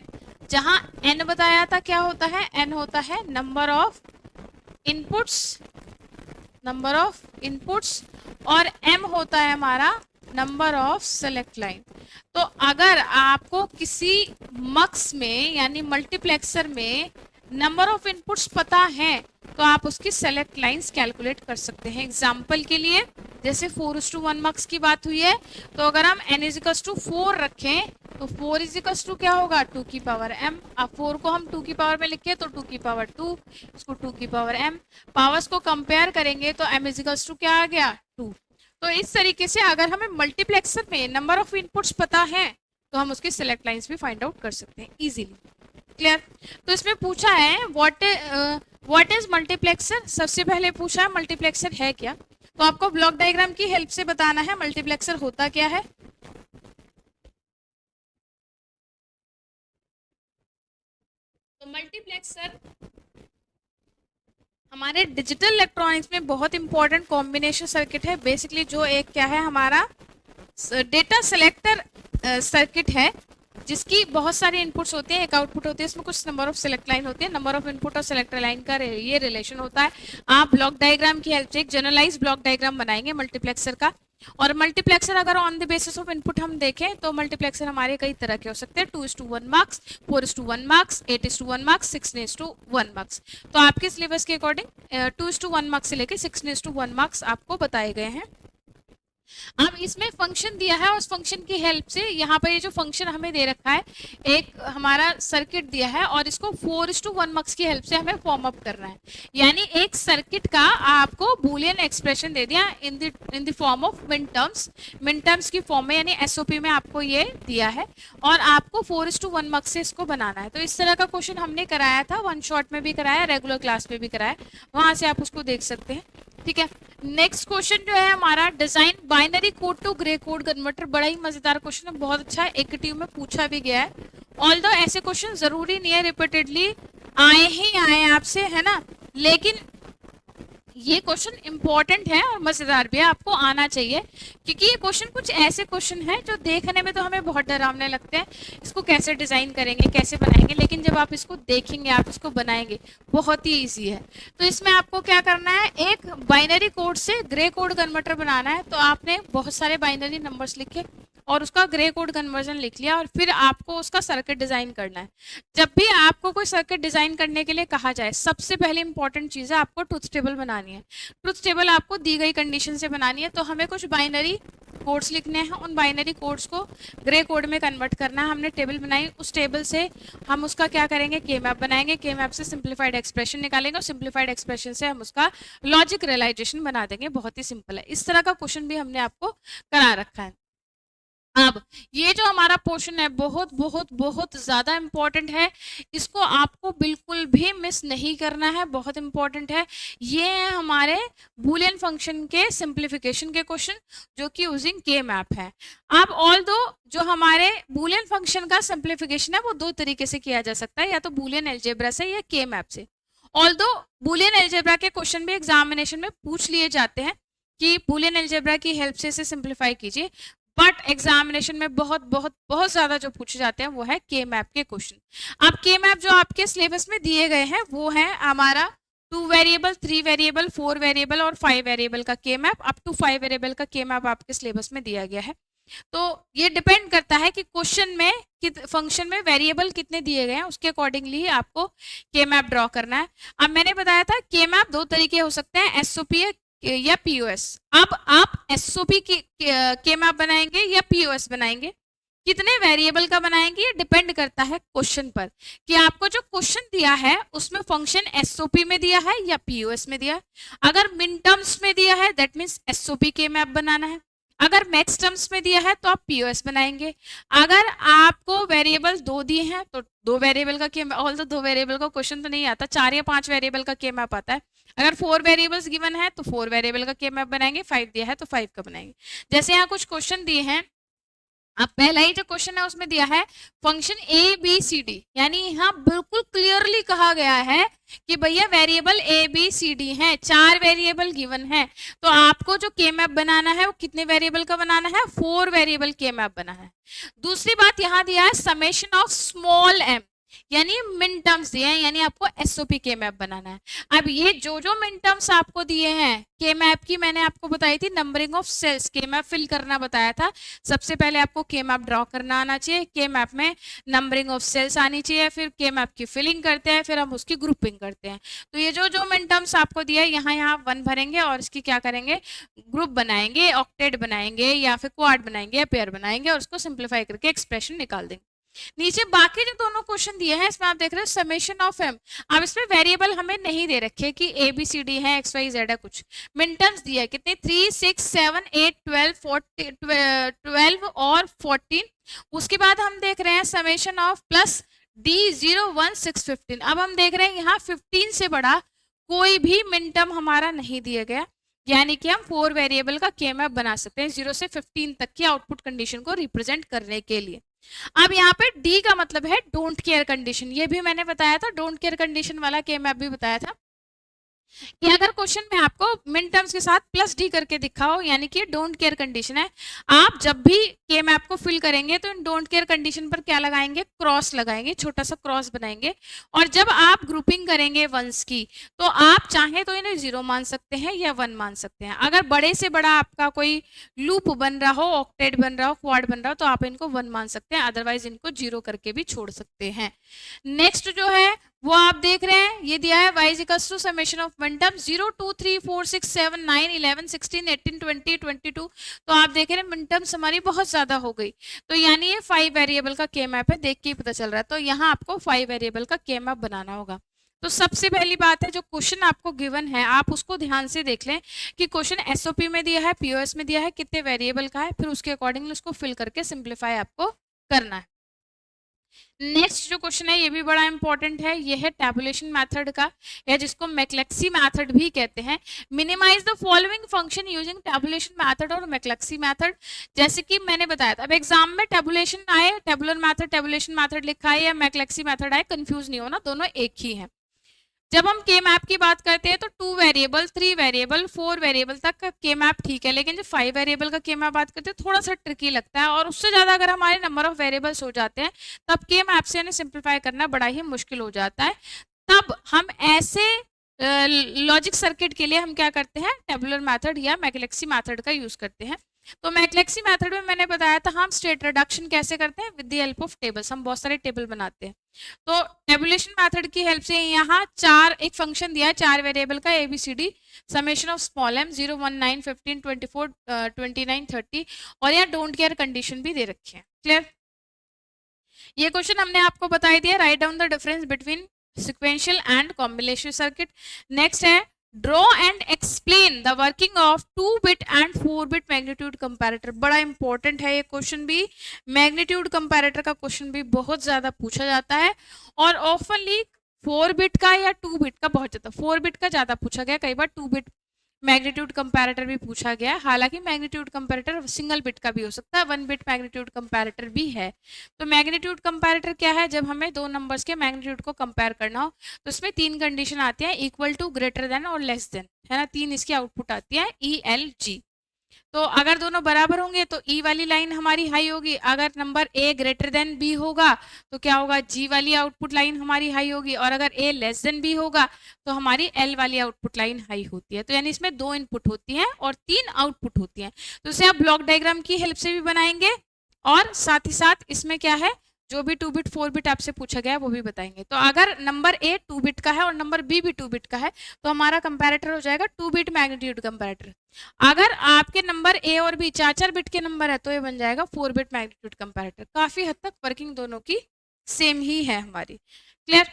जहां n बताया था क्या होता है, n होता है नंबर ऑफ इनपुट्स और m होता है हमारा नंबर ऑफ सेलेक्ट लाइन। तो अगर आपको किसी मक्स में यानी मल्टीप्लेक्सर में नंबर ऑफ इनपुट्स पता है तो आप उसकी सेलेक्ट लाइंस कैलकुलेट कर सकते हैं। एग्जाम्पल के लिए जैसे 4:1 मक्स की बात हुई है, तो अगर हम n इज इक्वल्स टू 4 रखें तो 4 इज इक्वल्स टू क्या होगा, 2 की पावर m। अब 4 को हम 2 की पावर में लिखें तो 2 की पावर 2, इसको 2 की पावर m, पावर्स को कंपेयर करेंगे तो m इज इक्वल्स टू क्या आ गया, 2। तो इस तरीके से अगर हमें मल्टीप्लेक्सर में नंबर ऑफ इनपुट्स पता है तो हम उसकी सेलेक्ट लाइंस भी फाइंड आउट कर सकते हैं इजीली। क्लियर? तो इसमें पूछा है व्हाट इज मल्टीप्लेक्सर। सबसे पहले पूछा है मल्टीप्लेक्सर है क्या, तो आपको ब्लॉक डायग्राम की हेल्प से बताना है मल्टीप्लेक्सर होता क्या है। तो मल्टीप्लेक्सर हमारे डिजिटल इलेक्ट्रॉनिक्स में बहुत इंपॉर्टेंट कॉम्बिनेशन सर्किट है। बेसिकली जो एक क्या है हमारा डेटा सेलेक्टर सर्किट है, जिसकी बहुत सारे इनपुट्स होते हैं, एक आउटपुट होती है, इसमें कुछ नंबर ऑफ सेलेक्ट लाइन होती है। नंबर ऑफ इनपुट और सेलेक्टर लाइन का ये रिलेशन होता है। आप ब्लॉक डायग्राम की हेल्प से एक जनरलाइज ब्लॉक डायग्राम बनाएंगे मल्टीप्लेक्सर का। और मल्टीप्लेक्सर अगर on the basis of input हम देखें तो मल्टीप्लेक्सर हमारे कई तरह के हो सकते हैं, 2:1 मार्क्स, 4:1 मार्क्स, 8:1 मार्क्स, 16:1 मार्क्स। तो आपके सिलेबस के अकॉर्डिंग 2:1 मार्क्स से लेकर 16:1 मार्क्स आपको बताए गए हैं। अब इसमें फंक्शन दिया है और उस फंक्शन की हेल्प से यहाँ पर ये जो फंक्शन हमें दे रखा है, एक हमारा सर्किट दिया है और इसको 4:1 मक्स की हेल्प से हमें फॉर्म अप करना है। यानी एक सर्किट का आपको बूलियन एक्सप्रेशन दे दिया इन द फॉर्म ऑफ मिन टर्म्स की फॉर्म में, यानी एसओपी में आपको ये दिया है और आपको 4:1 मक्स से इसको बनाना है। तो इस तरह का क्वेश्चन हमने कराया था, वन शॉट में भी कराया, रेगुलर क्लास में भी कराया, वहां से आप उसको देख सकते हैं। ठीक है, नेक्स्ट क्वेश्चन जो है हमारा design binary code to gray code converter. बड़ा ही मजेदार क्वेश्चन है, बहुत अच्छा है, एक में पूछा भी गया है। ऑल्दो ऐसे क्वेश्चन जरूरी नहीं है रिपीटेडली आए ही आए आपसे, है ना, लेकिन ये क्वेश्चन इंपॉर्टेंट है और मजेदार भी है, आपको आना चाहिए, क्योंकि ये क्वेश्चन कुछ ऐसे क्वेश्चन हैं जो देखने में तो हमें बहुत डरावने लगते हैं, इसको कैसे डिजाइन करेंगे, कैसे बनाएंगे, लेकिन जब आप इसको देखेंगे, आप इसको बनाएंगे, बहुत ही इजी है। तो इसमें आपको क्या करना है, एक बाइनरी कोड से ग्रे कोड कन्वर्टर बनाना है। तो आपने बहुत सारे बाइनरी नंबर्स लिखे और उसका ग्रे कोड कन्वर्जन लिख लिया और फिर आपको उसका सर्किट डिजाइन करना है। जब भी आपको कोई सर्किट डिजाइन करने के लिए कहा जाए, सबसे पहले इंपॉर्टेंट चीज है आपको ट्रुथ टेबल बनानी है। ट्रुथ टेबल आपको दी गई कंडीशन से बनानी है। तो हमें कुछ बाइनरी कोड्स लिखने हैं, उन बाइनरी कोड्स को ग्रे कोड में कन्वर्ट करना है। हमने टेबल बनाई, उस टेबल से हम उसका क्या करेंगे, के मैप बनाएंगे, के मैप से सिंप्लीफाइड एक्सप्रेशन निकालेंगे और सिंप्लीफाइड एक्सप्रेशन से हम उसका लॉजिक रियलाइजेशन बना देंगे। बहुत ही सिंपल है। इस तरह का क्वेश्चन भी हमने आपको करा रखा है। अब ये जो हमारा पोर्शन है बहुत बहुत बहुत ज़्यादा इम्पॉर्टेंट है, इसको आपको बिल्कुल भी मिस नहीं करना है, बहुत इम्पॉर्टेंट है। ये है हमारे बूलियन फंक्शन के सिंप्लीफिकेशन के क्वेश्चन जो कि यूजिंग के मैप है। अब ऑल दो जो हमारे बूलियन फंक्शन का सिंप्लीफिकेशन है वो दो तरीके से किया जा सकता है, या तो बूलियन अलजेब्रा से या के मैप से। ऑल दो बूलियन अलजेब्रा के क्वेश्चन भी एग्जामिनेशन में पूछ लिए जाते हैं कि बूलियन अलजेब्रा की हेल्प से इसे सिंप्लीफाई कीजिए, बट एग्जामिनेशन में बहुत बहुत बहुत ज्यादा जो पूछे जाते हैं वो है के मैप के क्वेश्चन। अब के मैप जो आपके सिलेबस में दिए गए हैं वो है हमारा 2 वेरिएबल, 3 वेरिएबल, 4 वेरिएबल और 5 वेरिएबल का के मैप। अप टू 5 वेरिएबल का के मैप आपके सिलेबस में दिया गया है। तो ये डिपेंड करता है कि क्वेश्चन में फंक्शन में वेरिएबल कितने दिए गए हैं, उसके अकॉर्डिंगली ही आपको के मैप ड्रॉ करना है। अब मैंने बताया था के मैप दो तरीके हो सकते हैं, एसओपी या पीओएस। अब आप एसओपी के मैप बनाएंगे या पीओएस बनाएंगे, कितने वेरिएबल का बनाएंगे, ये डिपेंड करता है क्वेश्चन पर कि आपको जो क्वेश्चन दिया है उसमें फंक्शन एसओपी में दिया है या पीओएस में दिया है। अगर मिन टर्म्स में दिया है दैट मीन्स एसओपी के मैप बनाना है, अगर मैक्स टर्म्स में दिया है तो आप पीओएस बनाएंगे। अगर आपको वेरिएबल दो दिए हैं तो दो वेरिएबल का के, ऑल दो वेरिएबल का क्वेश्चन तो नहीं आता, 4 या 5 वेरिएबल का के मैप आता है। अगर 4 वेरिएबल्स गिवन है तो 4 वेरिएबल का के मैप बनाएंगे, 5 दिया है तो 5 का बनाएंगे। जैसे यहाँ कुछ क्वेश्चन दिए हैं, अब पहला ही जो क्वेश्चन है उसमें दिया है function A B C D, यानी यहाँ बिल्कुल क्लियरली कहा गया है कि भैया variable A B C D है, 4 वेरिएबल गिवन है, तो आपको जो के मैप बनाना है वो कितने वेरिएबल का बनाना है, 4 वेरिएबल के मैप बनाना है। दूसरी बात यहाँ दिया है समेशन ऑफ स्मॉल एम, यानी मिन टर्म्स दिए हैं, यानी आपको एसओपी के मैप बनाना है। अब ये जो जो मिन टर्म्स आपको दिए हैं के मैप की, मैंने आपको बताई थी नंबरिंग ऑफ सेल्स, के मैप फिल करना बताया था। सबसे पहले आपको के मैप ड्रॉ करना आना चाहिए, के मैप में नंबरिंग ऑफ सेल्स आनी चाहिए, फिर के मैप की फिलिंग करते हैं, फिर हम उसकी ग्रुपिंग करते हैं। तो ये जो जो मिन टर्म्स आपको दिया है यहाँ यहाँ 1 भरेंगे और इसकी क्या करेंगे, ग्रुप बनाएंगे, ऑक्टेट बनाएंगे या फिर क्वाड बनाएंगे या पेयर बनाएंगे और उसको सिंप्लीफाई करके एक्सप्रेशन निकाल देंगे। नीचे बाकी जो दोनों क्वेश्चन दिए हैं इसमें आप देख रहे हो समेशन ऑफ एम। अब इसमें वेरिएबल हमें नहीं दे रखे कि ए बी सी डी है, एक्स वाई जेड है, कुछ मिन टर्म्स दिया है कितने, 3 6 7 8 12 और 14। उसके बाद हम देख रहे हैं समेशन ऑफ प्लस डी 0 1 6 15। अब हम देख रहे हैं यहाँ 15 से बड़ा कोई भी मिन टर्म हमारा नहीं दिया गया, यानी कि हम 4 वेरिएबल का के मैप बना सकते हैं 0 से 15 तक की आउटपुट कंडीशन को रिप्रेजेंट करने के लिए। अब यहाँ पे डी का मतलब है डोंट केयर कंडीशन, ये भी मैंने बताया था, डोंट केयर कंडीशन वाला के मैप भी बताया था कि अगर क्वेश्चन में आपको मिन टर्म्स के साथ प्लस डी करके दिखाओ, यानी कि डोंट केयर कंडीशन है, आप जब भी के मैप को फिल करेंगे तो इन डोंट केयर कंडीशन पर क्या लगाएंगे, क्रॉस लगाएंगे, छोटा सा क्रॉस बनाएंगे। और जब आप ग्रुपिंग करेंगे वंस की तो आप चाहें तो इन्हें 0 मान सकते हैं या 1 मान सकते हैं। अगर बड़े से बड़ा आपका कोई लूप बन रहा हो, ऑक्टेट बन रहा हो, क्वाड बन रहा हो, तो आप इनको 1 मान सकते हैं, अदरवाइज इनको 0 करके भी छोड़ सकते हैं। नेक्स्ट जो है वो आप देख रहे हैं, ये दिया है y is equals to summation of min term 0 2 3 4 6 7 9 11 16 18 20 22। तो आप देख रहे हैं मिन टर्म्स हमारी बहुत ज्यादा हो गई, तो यानी ये 5 वेरिएबल का के मैप है, देख के ही पता चल रहा है। तो यहाँ आपको 5 वेरिएबल का के मैप बनाना होगा। तो सबसे पहली बात है जो क्वेश्चन आपको गिवन है आप उसको ध्यान से देख लें कि क्वेश्चन एसओपी में दिया है, पीओएस में दिया है, कितने वेरिएबल का है, फिर उसके अकॉर्डिंगली उसको फिल करके सिंप्लीफाई आपको करना है। नेक्स्ट जो क्वेश्चन है ये भी बड़ा इंपॉर्टेंट है, ये है टैबुलेशन मेथड का, या जिसको मैक्लेक्सी मेथड भी कहते हैं। Minimize the following function using tabulation method और मैक्लेक्सी मेथड। जैसे कि मैंने बताया था, अब एग्जाम में टैबुलेशन आए, टैबुलर मेथड, टैबुलेशन मेथड लिखा है या मैक्लेक्सी मेथड आए, कंफ्यूज नहीं होना, दोनों एक ही है। जब हम के मैप की बात करते हैं तो 2 वेरिएबल, 3 वेरिएबल, 4 वेरिएबल तक का के मैप ठीक है, लेकिन जब 5 वेरिएबल का के मैप बात करते हैं थोड़ा सा ट्रिकी लगता है, और उससे ज़्यादा अगर हमारे नंबर ऑफ वेरिएबल्स हो जाते हैं तब के मैप से उन्हें सिंप्लीफाई करना बड़ा ही मुश्किल हो जाता है। तब हम ऐसे लॉजिक सर्किट के लिए हम क्या करते हैं, टेबुलर मेथड या मैक्लेक्सी मेथड का यूज़ करते हैं। तो मैक्लेक्सी मेथड में मैंने बताया था हम स्टेट रिडक्शन कैसे करते हैं, with the help of tables, हम बहुत सारे टेबल बनाते हैं। तो टेबुलेशन मेथड की हेल्प से यहाँ एक फंक्शन दिया है 4 वेरिएबल का ABCD, summation of small m 0 1 9 15 24 29 30, और यहाँ डोंट केयर कंडीशन भी दे रखी है। क्लियर? ये क्वेश्चन हमने आपको बताई दिया, write down the difference between sequential and combination circuit. Next है draw and explain the working of 2-bit and 4-bit magnitude comparator. बड़ा इंपॉर्टेंट है ये क्वेश्चन भी, मैग्नीट्यूड कंपैरेटर का क्वेश्चन भी बहुत ज्यादा पूछा जाता है और ऑफनली 4-bit का या 2-bit का बहुत ज्यादा, 4-bit का ज्यादा पूछा गया, कई बार 2-bit मैग्नीट्यूड कंपैरेटर भी पूछा गया। हालांकि मैग्नीट्यूड कंपैरेटर सिंगल बिट का भी हो सकता है, 1-bit मैग्नीट्यूड कंपैरेटर भी है। तो मैग्नीट्यूड कंपैरेटर क्या है, जब हमें दो नंबर्स के मैग्नीट्यूड को कंपेयर करना हो तो इसमें 3 कंडीशन आती है, इक्वल टू, ग्रेटर देन और लेस देन, है ना। 3 इसकी आउटपुट आती है ELG। तो अगर दोनों बराबर होंगे तो ई वाली लाइन हमारी हाई होगी, अगर number A greater than B होगा तो क्या होगा, जी वाली आउटपुट लाइन हमारी हाई होगी, और अगर ए लेस देन बी होगा तो हमारी एल वाली आउटपुट लाइन हाई होती है। तो यानी इसमें 2 इनपुट होती हैं और 3 आउटपुट होती हैं। तो इसे आप ब्लॉक डायग्राम की हेल्प से भी बनाएंगे और साथ ही साथ इसमें क्या है, जो भी 2-bit 4-bit आपसे पूछा गया है वो भी बताएंगे। तो अगर नंबर ए 2-bit का है और नंबर बी भी 2-bit का है तो हमारा कंपैरेटर हो जाएगा 2-bit मैग्नीट्यूड कंपैरेटर। अगर आपके नंबर ए और बी 4-4 बिट के नंबर है तो ये बन जाएगा 4-bit मैग्नीट्यूड कंपैरेटर। काफी हद तक वर्किंग दोनों की सेम ही है हमारी। क्लियर।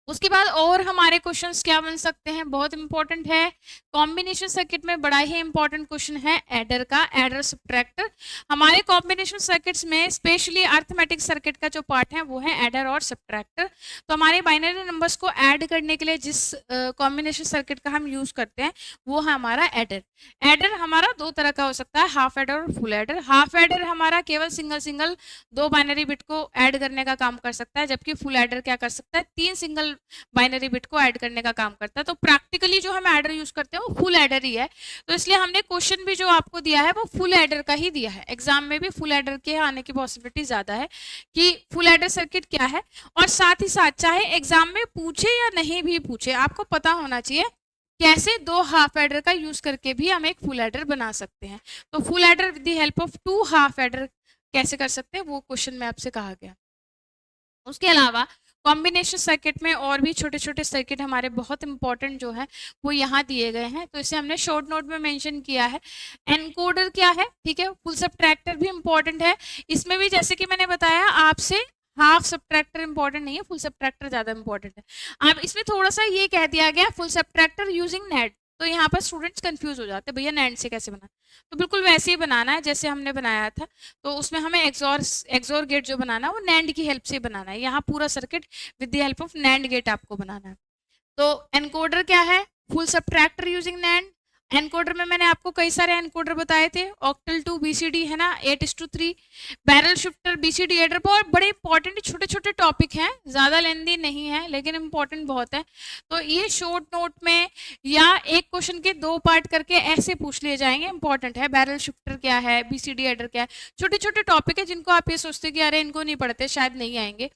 उसके बाद और हमारे क्वेश्चंस क्या बन सकते हैं, बहुत इंपॉर्टेंट है। कॉम्बिनेशन सर्किट में बड़ा ही इंपॉर्टेंट क्वेश्चन है एडर का, एडर सब्ट्रैक्टर। हमारे कॉम्बिनेशन सर्किट्स में स्पेशली अर्थमेटिक सर्किट का जो पार्ट है वो है एडर और सब्ट्रैक्टर। तो हमारे बाइनरी नंबर्स को ऐड करने के लिए जिस कॉम्बिनेशन सर्किट का हम यूज करते हैं वो है हमारा एडर। एडर हमारा 2 तरह का हो सकता है, हाफ एडर और फुल एडर। हाफ एडर हमारा केवल सिंगल 2 बाइनरी बिट को ऐड करने का काम कर सकता है, जबकि फुल एडर क्या कर सकता है, 3 सिंगल बाइनरी बिट को ऐड करने का काम करता है। तो प्रैक्टिकली जो हम एडर यूज करते हैं वो फुल एडर ही है। तो इसलिए हमने क्वेश्चन भी जो आपको दिया है वो फुल एडर का ही दिया है। एग्जाम में भी फुल एडर के आने की पॉसिबिलिटी ज्यादा है कि फुल एडर सर्किट क्या है। और साथ ही साथ चाहे एग्जाम में पूछे या नहीं भी पूछे, आपको पता होना चाहिए कैसे 2 हाफ एडर का यूज करके भी हम एक फुल एडर बना सकते हैं। तो full adder with the help of 2 half adder कैसे कर सकते हैं वो क्वेश्चन में आपसे कहा गया। उसके अलावा कॉम्बिनेशन सर्किट में और भी छोटे छोटे सर्किट हमारे बहुत इंपॉर्टेंट जो है वो यहाँ दिए गए हैं। तो इसे हमने शॉर्ट नोट में मेंशन किया है। एनकोडर क्या है, ठीक है, फुल सब्ट्रैक्टर भी इंपॉर्टेंट है। इसमें भी जैसे कि मैंने बताया आपसे, हाफ सब्ट्रैक्टर इंपॉर्टेंट नहीं है, फुल सब्ट्रैक्टर ज्यादा इंपॉर्टेंट है। अब इसमें थोड़ा सा ये कह दिया गया फुल सब्ट्रैक्टर यूजिंग नेट, तो यहाँ पर स्टूडेंट्स कंफ्यूज हो जाते हैं, भैया नैंड से कैसे बना। तो बिल्कुल वैसे ही बनाना है जैसे हमने बनाया था। तो उसमें हमें एक्सोर गेट जो बनाना है वो नैंड की हेल्प से बनाना है। यहाँ पूरा circuit with the help of NAND gate आपको बनाना है। तो एनकोडर क्या है, full subtractor using NAND. Encoder में मैंने आपको कई सारे एनकोडर बताए थे, ऑक्टल 2 BCD है ना, 8:3, बैरल शिफ्टर, BCD एडर। बहुत बड़े इंपॉर्टेंट छोटे छोटे टॉपिक हैं, ज़्यादा लेंदी नहीं है लेकिन इंपॉर्टेंट बहुत है। तो ये शॉर्ट नोट में या एक क्वेश्चन के 2 पार्ट करके ऐसे पूछ लिए जाएंगे, इंपॉर्टेंट है। बैरल शिफ्टर क्या है, BCD एडर क्या है, छोटे छोटे टॉपिक है जिनको आप ये सोचते हैं कि अरे इनको नहीं पढ़ते शायद नहीं आएंगे।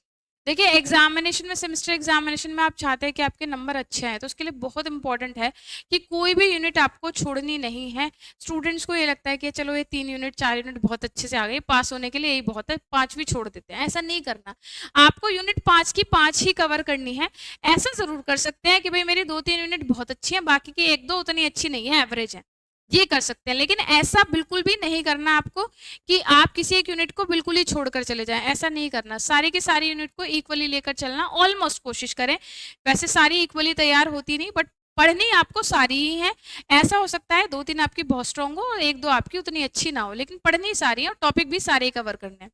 देखिए एग्जामिनेशन में, सेमेस्टर एग्जामिनेशन में आप चाहते हैं कि आपके नंबर अच्छे आए, तो उसके लिए बहुत इंपॉर्टेंट है कि कोई भी यूनिट आपको छोड़नी नहीं है। स्टूडेंट्स को ये लगता है कि चलो ये 3 यूनिट 4 यूनिट बहुत अच्छे से आ गए, पास होने के लिए यही बहुत है, 5 भी छोड़ देते हैं। ऐसा नहीं करना, आपको यूनिट 5 की 5 ही कवर करनी है। ऐसा जरूर कर सकते हैं कि भाई मेरी 2-3 यूनिट बहुत अच्छी हैं, बाकी की 1-2 उतनी अच्छी नहीं है, एवरेज है, ये कर सकते हैं। लेकिन ऐसा बिल्कुल भी नहीं करना आपको कि आप किसी एक यूनिट को बिल्कुल ही छोड़कर चले जाएं, ऐसा नहीं करना। सारी की सारी यूनिट को इक्वली लेकर चलना, ऑलमोस्ट कोशिश करें। वैसे सारी इक्वली तैयार होती नहीं, बट पढ़नी आपको सारी ही है। ऐसा हो सकता है 2-3 आपकी बहुत स्ट्रांग हो और 1-2 आपकी उतनी अच्छी ना हो, लेकिन पढ़नी सारी है और टॉपिक भी सारे कवर करने हैं।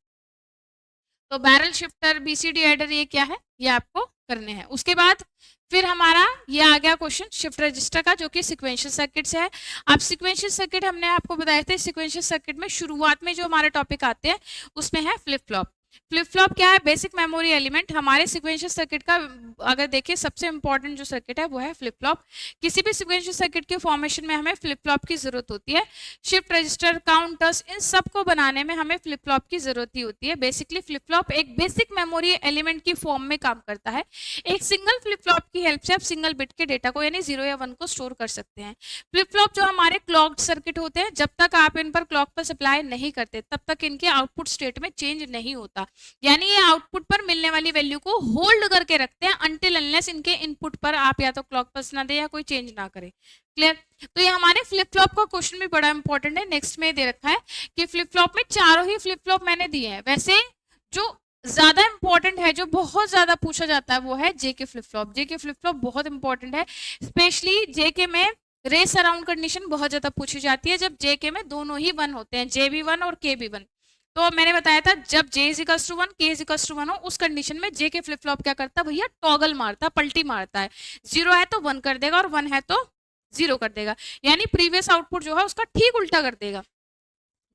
तो बैरल शिफ्टर, BCD एडर, ये क्या है, ये आपको करने हैं। उसके बाद फिर हमारा ये आ गया क्वेश्चन शिफ्ट रजिस्टर का, जो कि सिक्वेंशियल सर्किट से है। अब सिक्वेंशियल सर्किट हमने आपको बताए थे, सिक्वेंशियल सर्किट में शुरुआत में जो हमारे टॉपिक आते हैं उसमें है फ्लिप फ्लॉप। फ्लिप फ्लॉप क्या है, बेसिक मेमोरी एलिमेंट। हमारे सिक्वेंशियल सर्किट का अगर देखिए सबसे इंपॉर्टेंट जो सर्किट है वो है फ्लिप फ्लॉप। किसी भी सिक्वेंशियल सर्किट के फॉर्मेशन में हमें फ्लिप फ्लॉप की जरूरत होती है। शिफ्ट रजिस्टर, काउंटर्स, इन सब को बनाने में हमें फ्लिप फ्लॉप की जरूरत ही होती है। बेसिकली फ्लिप फ्लॉप एक बेसिक मेमोरी एलिमेंट की फॉर्म में काम करता है। एक सिंगल फ्लिप फ्लॉप की हेल्प से आप सिंगल बिट के डेटा को यानी 0 या 1 को स्टोर कर सकते हैं। फ्लिप फ्लॉप जो हमारे क्लॉक्ड सर्किट होते हैं, जब तक आप इन पर क्लॉक पर सप्लाई नहीं करते तब तक इनके आउटपुट स्टेट में चेंज नहीं होता। यानी ये आउटपुट पर मिलने वाली वैल्यू को होल्ड करके रखते हैं अनटिल अनलेस इनके इनपुट पर आप या तो क्लॉक पल्स ना दे या कोई चेंज ना करे। क्लियर। तो ये हमारे फ्लिप फ्लॉप का क्वेश्चन भी बड़ा इंपॉर्टेंट है। नेक्स्ट में दे रखा है कि फ्लिप फ्लॉप में चारों ही फ्लिप फ्लॉप मैंने दिए हैं। वैसे जो ज्यादा इंपॉर्टेंट है, जो बहुत ज्यादा पूछा जाता है, वो है JK flip flop. JK flip flop बहुत इंपॉर्टेंट है, स्पेशली जेके में रेस अराउंड कंडीशन बहुत ज्यादा पूछी जाती है, जब जेके में दोनों ही वन होते हैं, जे भी वन और के भी वन। तो मैंने बताया था जब जे इज इक्वल टू वन, के इज इक्वल टू वन हो, उस कंडीशन में जे के फ्लिप फ्लॉप क्या करता है भैया, टॉगल मारता, पलटी मारता है। जीरो है तो वन कर देगा और वन है तो जीरो कर देगा, यानी प्रीवियस आउटपुट जो है उसका ठीक उल्टा कर देगा।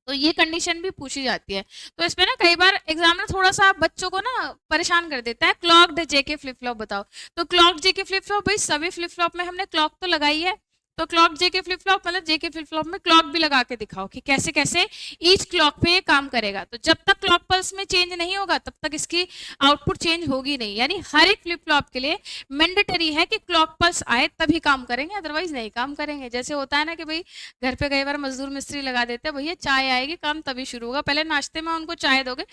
तो ये कंडीशन भी पूछी जाती है। तो इसमें ना कई बार एग्जामिनर थोड़ा सा बच्चों को ना परेशान कर देता है, क्लॉक्ड जेके फ्लिप फ्लॉप बताओ। तो क्लॉक जेके फ्लिप फ्लॉप, भाई सभी फ्लिप फ्लॉप में हमने क्लॉक तो लगाई है, तो क्लॉक जेके फ्लिप फ्लॉप मतलब जेके फ्लिप फ्लॉप में क्लॉक भी लगा के दिखाओ कि कैसे कैसे ईच क्लॉक पे ये काम करेगा। तो जब तक क्लॉक पल्स में चेंज नहीं होगा तब तक इसकी आउटपुट चेंज होगी नहीं, यानी हर एक फ्लिप फ्लॉप के लिए मैंडेटरी है कि क्लॉक पल्स आए तभी काम करेंगे, अदरवाइज नहीं काम करेंगे। जैसे होता है ना कि भाई घर पे कई बार मजदूर मिस्त्री लगा देते हैं, भैया चाय आएगी काम तभी शुरू होगा, पहले नाश्ते में उनको चाय दोगे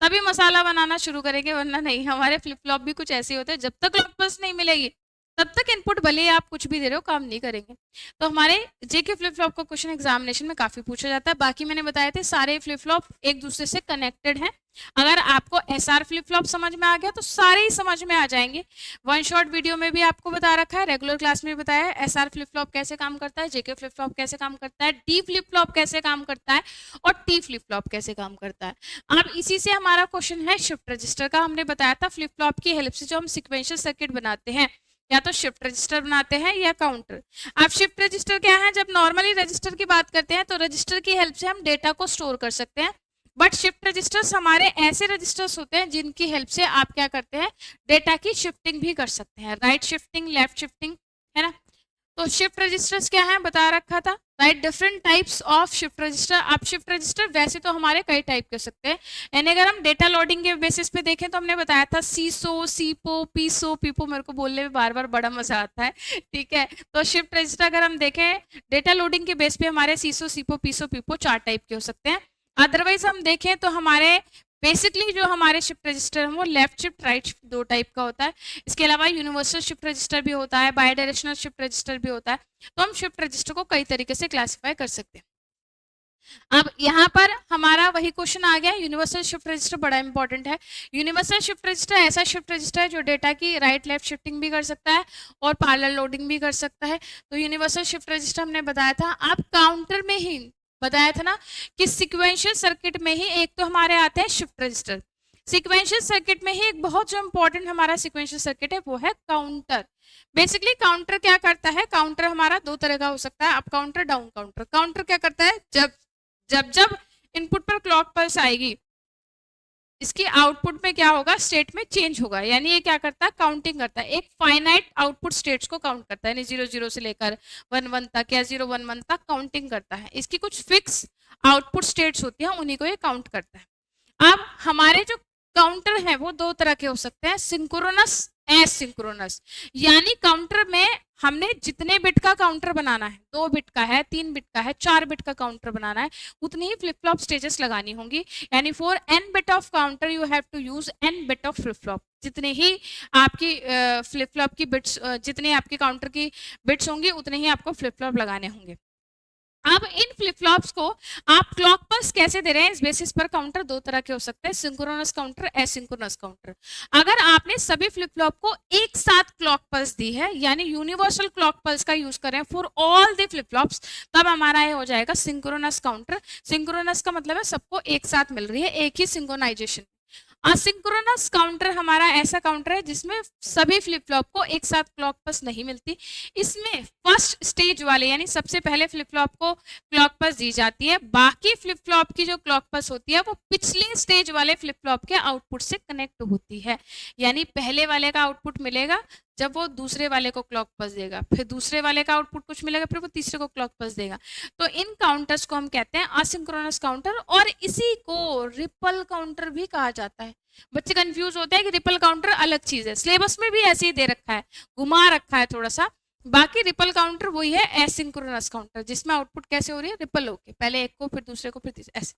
तभी मसाला बनाना शुरू करेंगे, वरना नहीं। हमारे फ्लिप फ्लॉप भी कुछ ऐसे होते हैं, जब तक क्लॉक पल्स नहीं मिलेगी तब तक इनपुट भले ही आप कुछ भी दे रहे हो काम नहीं करेंगे। तो हमारे जेके फ्लिप फ्लॉप का क्वेश्चन एग्जामिनेशन में काफी पूछा जाता है। बाकी मैंने बताए थे सारे फ्लिप फ्लॉप एक दूसरे से कनेक्टेड हैं। अगर आपको एसआर फ्लिप फ्लॉप समझ में आ गया तो सारे ही समझ में आ जाएंगे। वन शॉट वीडियो में भी आपको बता रखा है, रेगुलर क्लास में बताया है एसआर फ्लिप फ्लॉप कैसे काम करता है, जेके फ्लिप फ्लॉप कैसे काम करता है, डी फ्लिप फ्लॉप कैसे काम करता है और टी फ्लिप फ्लॉप कैसे काम करता है। अब इसी से हमारा क्वेश्चन है शिफ्ट रजिस्टर का। हमने बताया था फ्लिप फ्लॉप की हेल्प से जो हम सिक्वेंशियल सर्किट बनाते हैं, या तो शिफ्ट रजिस्टर बनाते हैं या काउंटर। अब शिफ्ट रजिस्टर क्या है, जब नॉर्मली रजिस्टर की बात करते हैं तो रजिस्टर की हेल्प से हम डेटा को स्टोर कर सकते हैं, बट शिफ्ट रजिस्टर्स हमारे ऐसे रजिस्टर्स होते हैं जिनकी हेल्प से आप क्या करते हैं, डेटा की शिफ्टिंग भी कर सकते हैं, राइट शिफ्टिंग, लेफ्ट शिफ्टिंग, है ना। तो शिफ्ट रजिस्टर्स क्या है बता रखा था, right, different types of shift register. आप शिफ्ट रजिस्टर वैसे तो हमारे कई टाइप कर सकते हैं, यानी अगर हम डेटा लोडिंग के बेसिस पे देखें तो हमने बताया था सीसो, सीपो, पीसो, पीपो, मेरे को बोलने में बार बार बड़ा मजा आता है, ठीक है। तो शिफ्ट रजिस्टर अगर हम देखें डेटा लोडिंग के बेस पे हमारे सीसो, सीपो, पीसो, पीपो 4 टाइप के हो सकते हैं। अदरवाइज हम देखें तो हमारे बेसिकली जो हमारे शिफ्ट रजिस्टर हैं वो left shift, right shift 2 type का होता है। इसके अलावा यूनिवर्सल शिफ्ट रजिस्टर भी होता है, बाई डायरेक्शनल शिफ्ट रजिस्टर भी होता है। तो हम शिफ्ट रजिस्टर को कई तरीके से क्लासिफाई कर सकते हैं। अब यहाँ पर हमारा वही क्वेश्चन आ गया, यूनिवर्सल शिफ्ट रजिस्टर बड़ा इंपॉर्टेंट है। यूनिवर्सल शिफ्ट रजिस्टर ऐसा शिफ्ट रजिस्टर है जो डेटा की राइट लेफ्ट शिफ्टिंग भी कर सकता है और पैरेलल लोडिंग भी कर सकता है। तो यूनिवर्सल शिफ्ट रजिस्टर हमने बताया था, आप काउंटर में ही बताया था ना कि सिक्वेंशियल सर्किट में ही एक तो हमारे आते हैं शिफ्ट रजिस्टर, सिक्वेंशियल सर्किट में ही एक बहुत जो इंपॉर्टेंट हमारा सिक्वेंशियल सर्किट है वो है काउंटर। बेसिकली काउंटर क्या करता है, काउंटर हमारा दो तरह का हो सकता है, up counter, down counter. Counter क्या करता है, जब जब जब इनपुट पर क्लॉक पल्स आएगी इसकी आउटपुट में क्या होगा, स्टेट में चेंज होगा, यानी ये क्या करता है, काउंटिंग करता है, एक फाइनाइट आउटपुट स्टेट्स को काउंट करता है, यानी 0 0 से लेकर 1 1 तक या 0 1 1 तक काउंटिंग करता है। इसकी कुछ फिक्स आउटपुट स्टेट्स होती हैं, उन्हीं को ये काउंट करता है। अब हमारे जो काउंटर है वो दो तरह के हो सकते हैं, सिंक्रोनस, एसिंक्रोनस। यानी काउंटर में हमने जितने बिट का काउंटर बनाना है, 2 बिट का है, 3 बिट का है, 4 बिट का काउंटर बनाना है, उतनी ही फ्लिप फ्लॉप स्टेजेस लगानी होंगी। यानी for n bit of counter you have to use n bit of flip flop. जितने ही आपकी फ्लिप फ्लॉप की बिट्स, जितने आपके काउंटर की बिट्स होंगी उतने ही आपको फ्लिप फ्लॉप लगाने होंगे। अब इन फ्लिप फ्लॉप्स को आप क्लॉक पल्स कैसे दे रहे हैं, इस बेसिस पर काउंटर दो तरह के हो सकते हैं, सिंक्रोनस काउंटर, एसिंक्रोनस काउंटर। अगर आपने सभी फ्लिप फ्लॉप को एक साथ क्लॉक पल्स दी है, यानी यूनिवर्सल क्लॉक पल्स का यूज करें for all the flip flops, तब हमारा ये हो जाएगा सिंक्रोनस काउंटर। सिंक्रोनस का मतलब है सबको एक साथ मिल रही है, एक ही सिंक्रोनाइजेशन। असिंक्रोनस काउंटर हमारा ऐसा काउंटर है जिसमें सभी फ्लिप फ्लॉप को एक साथ क्लॉक पल्स नहीं मिलती। इसमें फर्स्ट स्टेज वाले यानी सबसे पहले फ्लिप फ्लॉप को क्लॉक पल्स दी जाती है, बाकी फ्लिप फ्लॉप की जो क्लॉक पल्स होती है वो पिछले स्टेज वाले फ्लिप फ्लॉप के आउटपुट से कनेक्ट होती है। यानी पहले वाले का आउटपुट मिलेगा जब वो दूसरे वाले को क्लॉक पल्स देगा, फिर दूसरे वाले का आउटपुट कुछ मिलेगा, फिर वो तीसरे को क्लॉक पल्स देगा। तो इन काउंटर्स को हम कहते हैं असिंक्रोनस काउंटर, और इसी को रिपल काउंटर भी कहा जाता है। बच्चे कंफ्यूज होते हैं कि रिपल काउंटर अलग चीज है, सिलेबस में भी ऐसे ही दे रखा है, घुमा रखा है थोड़ा सा। बाकी रिपल काउंटर वही है एसिंक्रोनस काउंटर, जिसमें आउटपुट कैसे हो रही है, रिपल होके, पहले एक को फिर दूसरे को फिर तीसरे, ऐसे,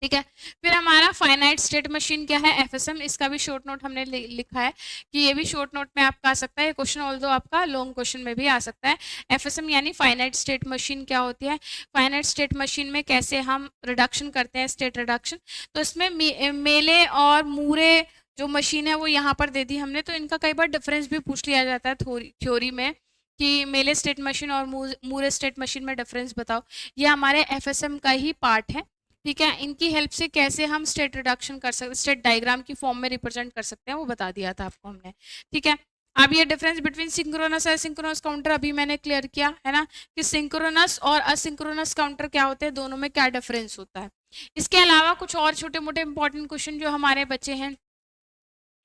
ठीक है। फिर हमारा फाइनाइट स्टेट मशीन क्या है, एफएसएम, इसका भी शॉर्ट नोट हमने लिखा है कि ये भी शॉर्ट नोट में आपका आ सकता है क्वेश्चन, ऑल्दो आपका लॉन्ग क्वेश्चन में भी आ सकता है। एफएसएम यानी फाइनाइट स्टेट मशीन क्या होती है, फाइनाइट स्टेट मशीन में कैसे हम रिडक्शन करते हैं, स्टेट रिडक्शन। तो इसमें मेले और मूरे जो मशीन है वो यहाँ पर दे दी हमने, तो इनका कई बार डिफरेंस भी पूछ लिया जाता है थ्योरी में कि मेले स्टेट मशीन और मूरे स्टेट मशीन में डिफरेंस बताओ। ये हमारे एफएसएम का ही पार्ट है। ठीक है, इनकी हेल्प से कैसे हम स्टेट रिडक्शन कर सकते, स्टेट डायग्राम की फॉर्म में रिप्रेजेंट कर सकते हैं, वो बता दिया था आपको हमने। ठीक है, अब ये डिफरेंस बिटवीन सिंक्रोनस और एसिंक्रोनस काउंटर अभी मैंने क्लियर किया है ना, कि सिंक्रोनस और असिंक्रोनस काउंटर क्या होते हैं, दोनों में क्या डिफरेंस होता है। इसके अलावा कुछ और छोटे मोटे इंपॉर्टेंट क्वेश्चन जो हमारे बच्चे हैं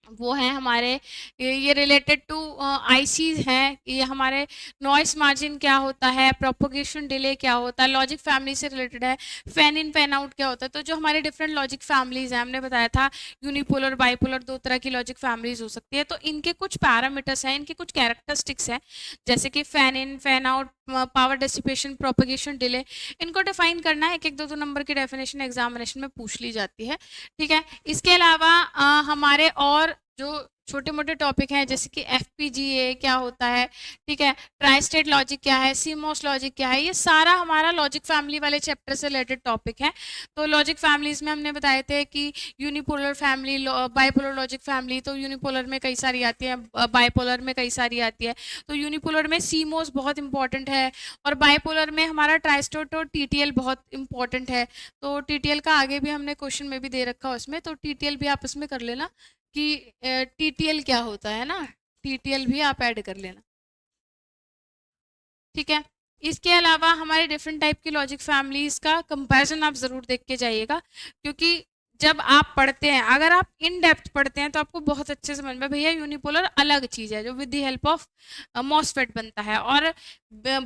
वो हैं हमारे, ये रिलेटेड टू आईसीज हैं, ये हमारे नॉइस मार्जिन क्या होता है, प्रोपोगेशन डिले क्या होता है, लॉजिक फैमिली से रिलेटेड है, फैन इन फैन आउट क्या होता है। तो जो हमारे डिफरेंट लॉजिक फैमिलीज हैं, हमने बताया था यूनिपोलर बाइपोलर दो तरह की लॉजिक फैमिलीज हो सकती है, तो इनके कुछ पैरामीटर्स हैं, इनके कुछ कैरेक्टरिस्टिक्स हैं, जैसे कि fan in fan out, power dissipation, propagation delay, इनको डिफाइन करना है। एक एक दो नंबर की डेफिनेशन एग्जामिनेशन में पूछ ली जाती है। ठीक है, इसके अलावा हमारे और जो छोटे मोटे टॉपिक हैं, जैसे कि एफपीजीए क्या होता है, ठीक है, ट्राई स्टेट लॉजिक क्या है, सीमोस लॉजिक क्या है, ये सारा हमारा लॉजिक फैमिली वाले चैप्टर से रिलेटेड टॉपिक है। तो लॉजिक फैमिलीज में हमने बताए थे कि unipolar family, bipolar logic family, तो यूनिपोलर में कई सारी आती है, बाइपोलर में कई सारी आती है। तो यूनिपोलर में सीमोस बहुत इंपॉर्टेंट है, और बाइपोलर में हमारा ट्राइस्टेट और टीटीएल बहुत इंपॉर्टेंट है। तो टीटीएल का आगे भी हमने क्वेश्चन में भी दे रखा है उसमें, तो टीटीएल भी आप इसमें कर लेना कि टीटीएल क्या होता है ना, टीटीएल भी आप ऐड कर लेना। ठीक है, इसके अलावा हमारे डिफरेंट टाइप की लॉजिक फैमिलीज का कंपैरिजन आप ज़रूर देख के जाइएगा, क्योंकि जब आप पढ़ते हैं, अगर आप इन डेप्थ पढ़ते हैं तो आपको बहुत अच्छे से समझ में, भैया यूनिपोलर अलग चीज़ है जो with the help of MOSFET बनता है, और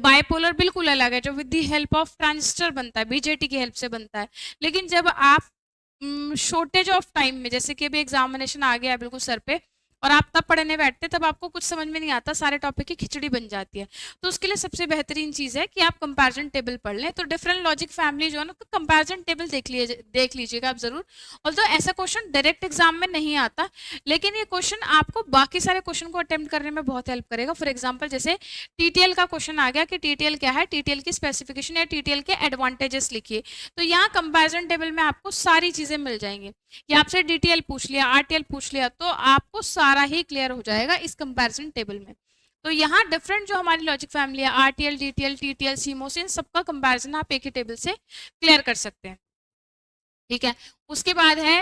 बाइपोलर बिल्कुल अलग है जो with the help of transistor बनता है, बीजेटी की हेल्प से बनता है। लेकिन जब आप शॉर्टेज ऑफ टाइम में, जैसे कि अभी एग्जामिनेशन आ गया है बिल्कुल सर पे, और आप तब पढ़ने बैठते तब आपको कुछ समझ में नहीं आता, सारे टॉपिक की खिचड़ी बन जाती है। तो उसके लिए सबसे बेहतरीन चीज़ है कि आप कंपैरिजन टेबल पढ़ लें। तो डिफरेंट लॉजिक फैमिली जो है ना, तो कंपैरिजन टेबल देख लीजिएगा आप जरूर। और तो ऐसा क्वेश्चन डायरेक्ट एग्जाम में नहीं आता, लेकिन ये क्वेश्चन आपको बाकी सारे क्वेश्चन को अटेम्प्ट करने में बहुत हेल्प करेगा। फॉर एग्जाम्पल जैसे टीटीएल का क्वेश्चन आ गया कि टीटीएल क्या है, टीटीएल की स्पेसिफिकेशन या टीटीएल के एडवांटेजेस लिखिए, तो यहाँ कंपैरिजन टेबल में आपको सारी चीज़ें मिल जाएंगी। या आपसे डीटीएल पूछ लिया, आरटीएल पूछ लिया, तो आपको सारा ही क्लियर हो जाएगा इस कंपैरिजन टेबल में। तो यहाँ डिफरेंट जो हमारी लॉजिक फैमिली है, आरटीएल, डीटीएल, टीटीएल, सीमोस, इन सबका कंपैरिजन आप एक ही टेबल से क्लियर कर सकते हैं। ठीक है, उसके बाद है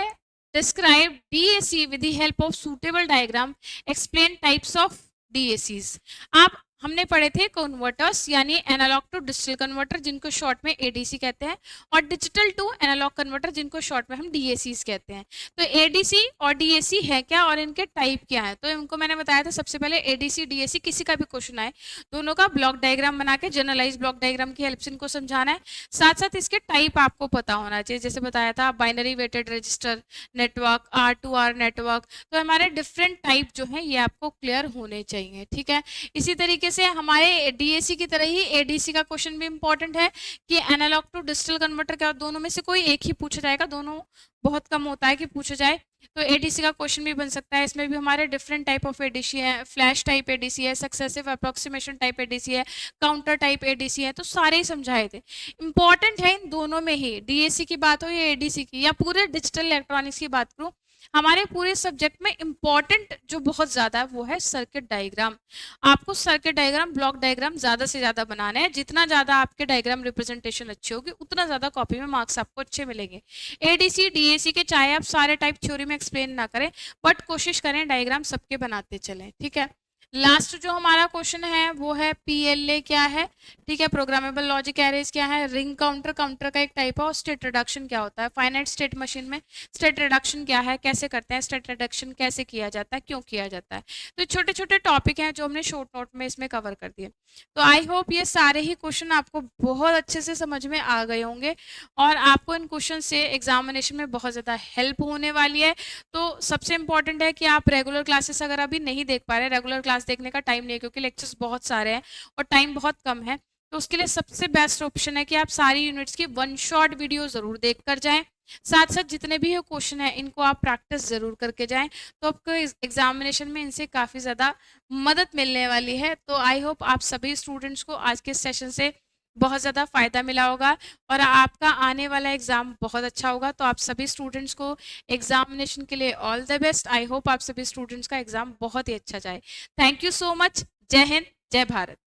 describe DAC with the help of suitable diagram, explain types of DACs. आप हमने पढ़े थे कन्वर्टर्स, यानी एनालॉग टू डिजिटल कन्वर्टर, जिनको शॉर्ट में एडीसी कहते हैं, और डिजिटल टू एनालॉग कन्वर्टर, जिनको शॉर्ट में हम डीएसीज कहते हैं। तो एडीसी और डीएसी है क्या, और इनके टाइप क्या है, तो इनको मैंने बताया था सबसे पहले। एडीसी डीएसी किसी का भी क्वेश्चन आए, दोनों का ब्लॉक डायग्राम बना के, जनरलाइज ब्लॉक डायग्राम की हेल्प से इनको समझाना है। साथ साथ इसके टाइप आपको पता होना चाहिए, जैसे बताया था binary weighted resistor network, R2R network, तो हमारे डिफरेंट टाइप जो है ये आपको क्लियर होने चाहिए। ठीक है, इसी तरीके से हमारे डीएसी की तरह ही एडीसी का क्वेश्चन भी इंपॉर्टेंट है कि एनालॉग टू डिजिटल कन्वर्टर क्या, दोनों में से कोई एक ही पूछा जाएगा, दोनों बहुत कम होता है कि पूछा जाए। तो एडीसी का क्वेश्चन भी बन सकता है। इसमें भी हमारे डिफरेंट टाइप ऑफ एडीसी है, फ्लैश टाइप एडीसी है, सक्सेसिव अप्रोक्सीमेशन टाइप एडीसी है, काउंटर टाइप एडीसी है, तो सारे ही समझाए थे। इंपॉर्टेंट है इन दोनों में ही, डीएसी की बात हो या एडीसी की या पूरे डिजिटल इलेक्ट्रॉनिक्स की बात करूँ, हमारे पूरे सब्जेक्ट में इंपॉर्टेंट जो बहुत ज़्यादा है वो है सर्किट डायग्राम। आपको सर्किट डायग्राम, ब्लॉक डायग्राम ज़्यादा से ज़्यादा बनाने हैं। जितना ज़्यादा आपके डायग्राम रिप्रेजेंटेशन अच्छी होगी, उतना ज़्यादा कॉपी में मार्क्स आपको अच्छे मिलेंगे। एडीसी डीएसी के चाहे आप सारे टाइप थ्योरी में एक्सप्लेन ना करें, बट कोशिश करें डायग्राम सबके बनाते चलें। ठीक है, लास्ट जो हमारा क्वेश्चन है वो है पीएलए क्या है। ठीक है, प्रोग्रामेबल लॉजिक एरेज क्या है, रिंग काउंटर, काउंटर का एक टाइप है, और स्टेट रिडक्शन क्या होता है। फाइनाइट स्टेट मशीन में स्टेट रिडक्शन क्या है, कैसे करते हैं, स्टेट रिडक्शन कैसे किया जाता है, क्यों किया जाता है। तो छोटे छोटे टॉपिक हैं जो हमने शॉर्ट नोट में इसमें कवर कर दिए। तो आई होप ये सारे ही क्वेश्चन आपको बहुत अच्छे से समझ में आ गए होंगे, और आपको इन क्वेश्चन से एग्जामिनेशन में बहुत ज़्यादा हेल्प होने वाली है। तो सबसे इंपॉर्टेंट है कि आप रेगुलर क्लासेस अगर अभी नहीं देख पा रहे, रेगुलर क्लास देखने का टाइम नहीं है क्योंकि लेक्चर्स बहुत सारे हैं और टाइम बहुत कम है, तो उसके लिए सबसे बेस्ट ऑप्शन है कि आप सारी यूनिट्स की वन शॉट वीडियो ज़रूर देख कर जाएं। साथ साथ जितने भी ये क्वेश्चन है इनको आप प्रैक्टिस ज़रूर करके जाएं, तो आपको एग्जामिनेशन में इनसे काफ़ी ज़्यादा मदद मिलने वाली है। तो आई होप आप सभी स्टूडेंट्स को आज के सेशन से बहुत ज़्यादा फ़ायदा मिला होगा और आपका आने वाला एग्ज़ाम बहुत अच्छा होगा। तो आप सभी स्टूडेंट्स को एग्जामिनेशन के लिए all the best. I hope आप सभी स्टूडेंट्स का एग्ज़ाम बहुत ही अच्छा जाए। Thank you so much. जय हिंद, जय भारत।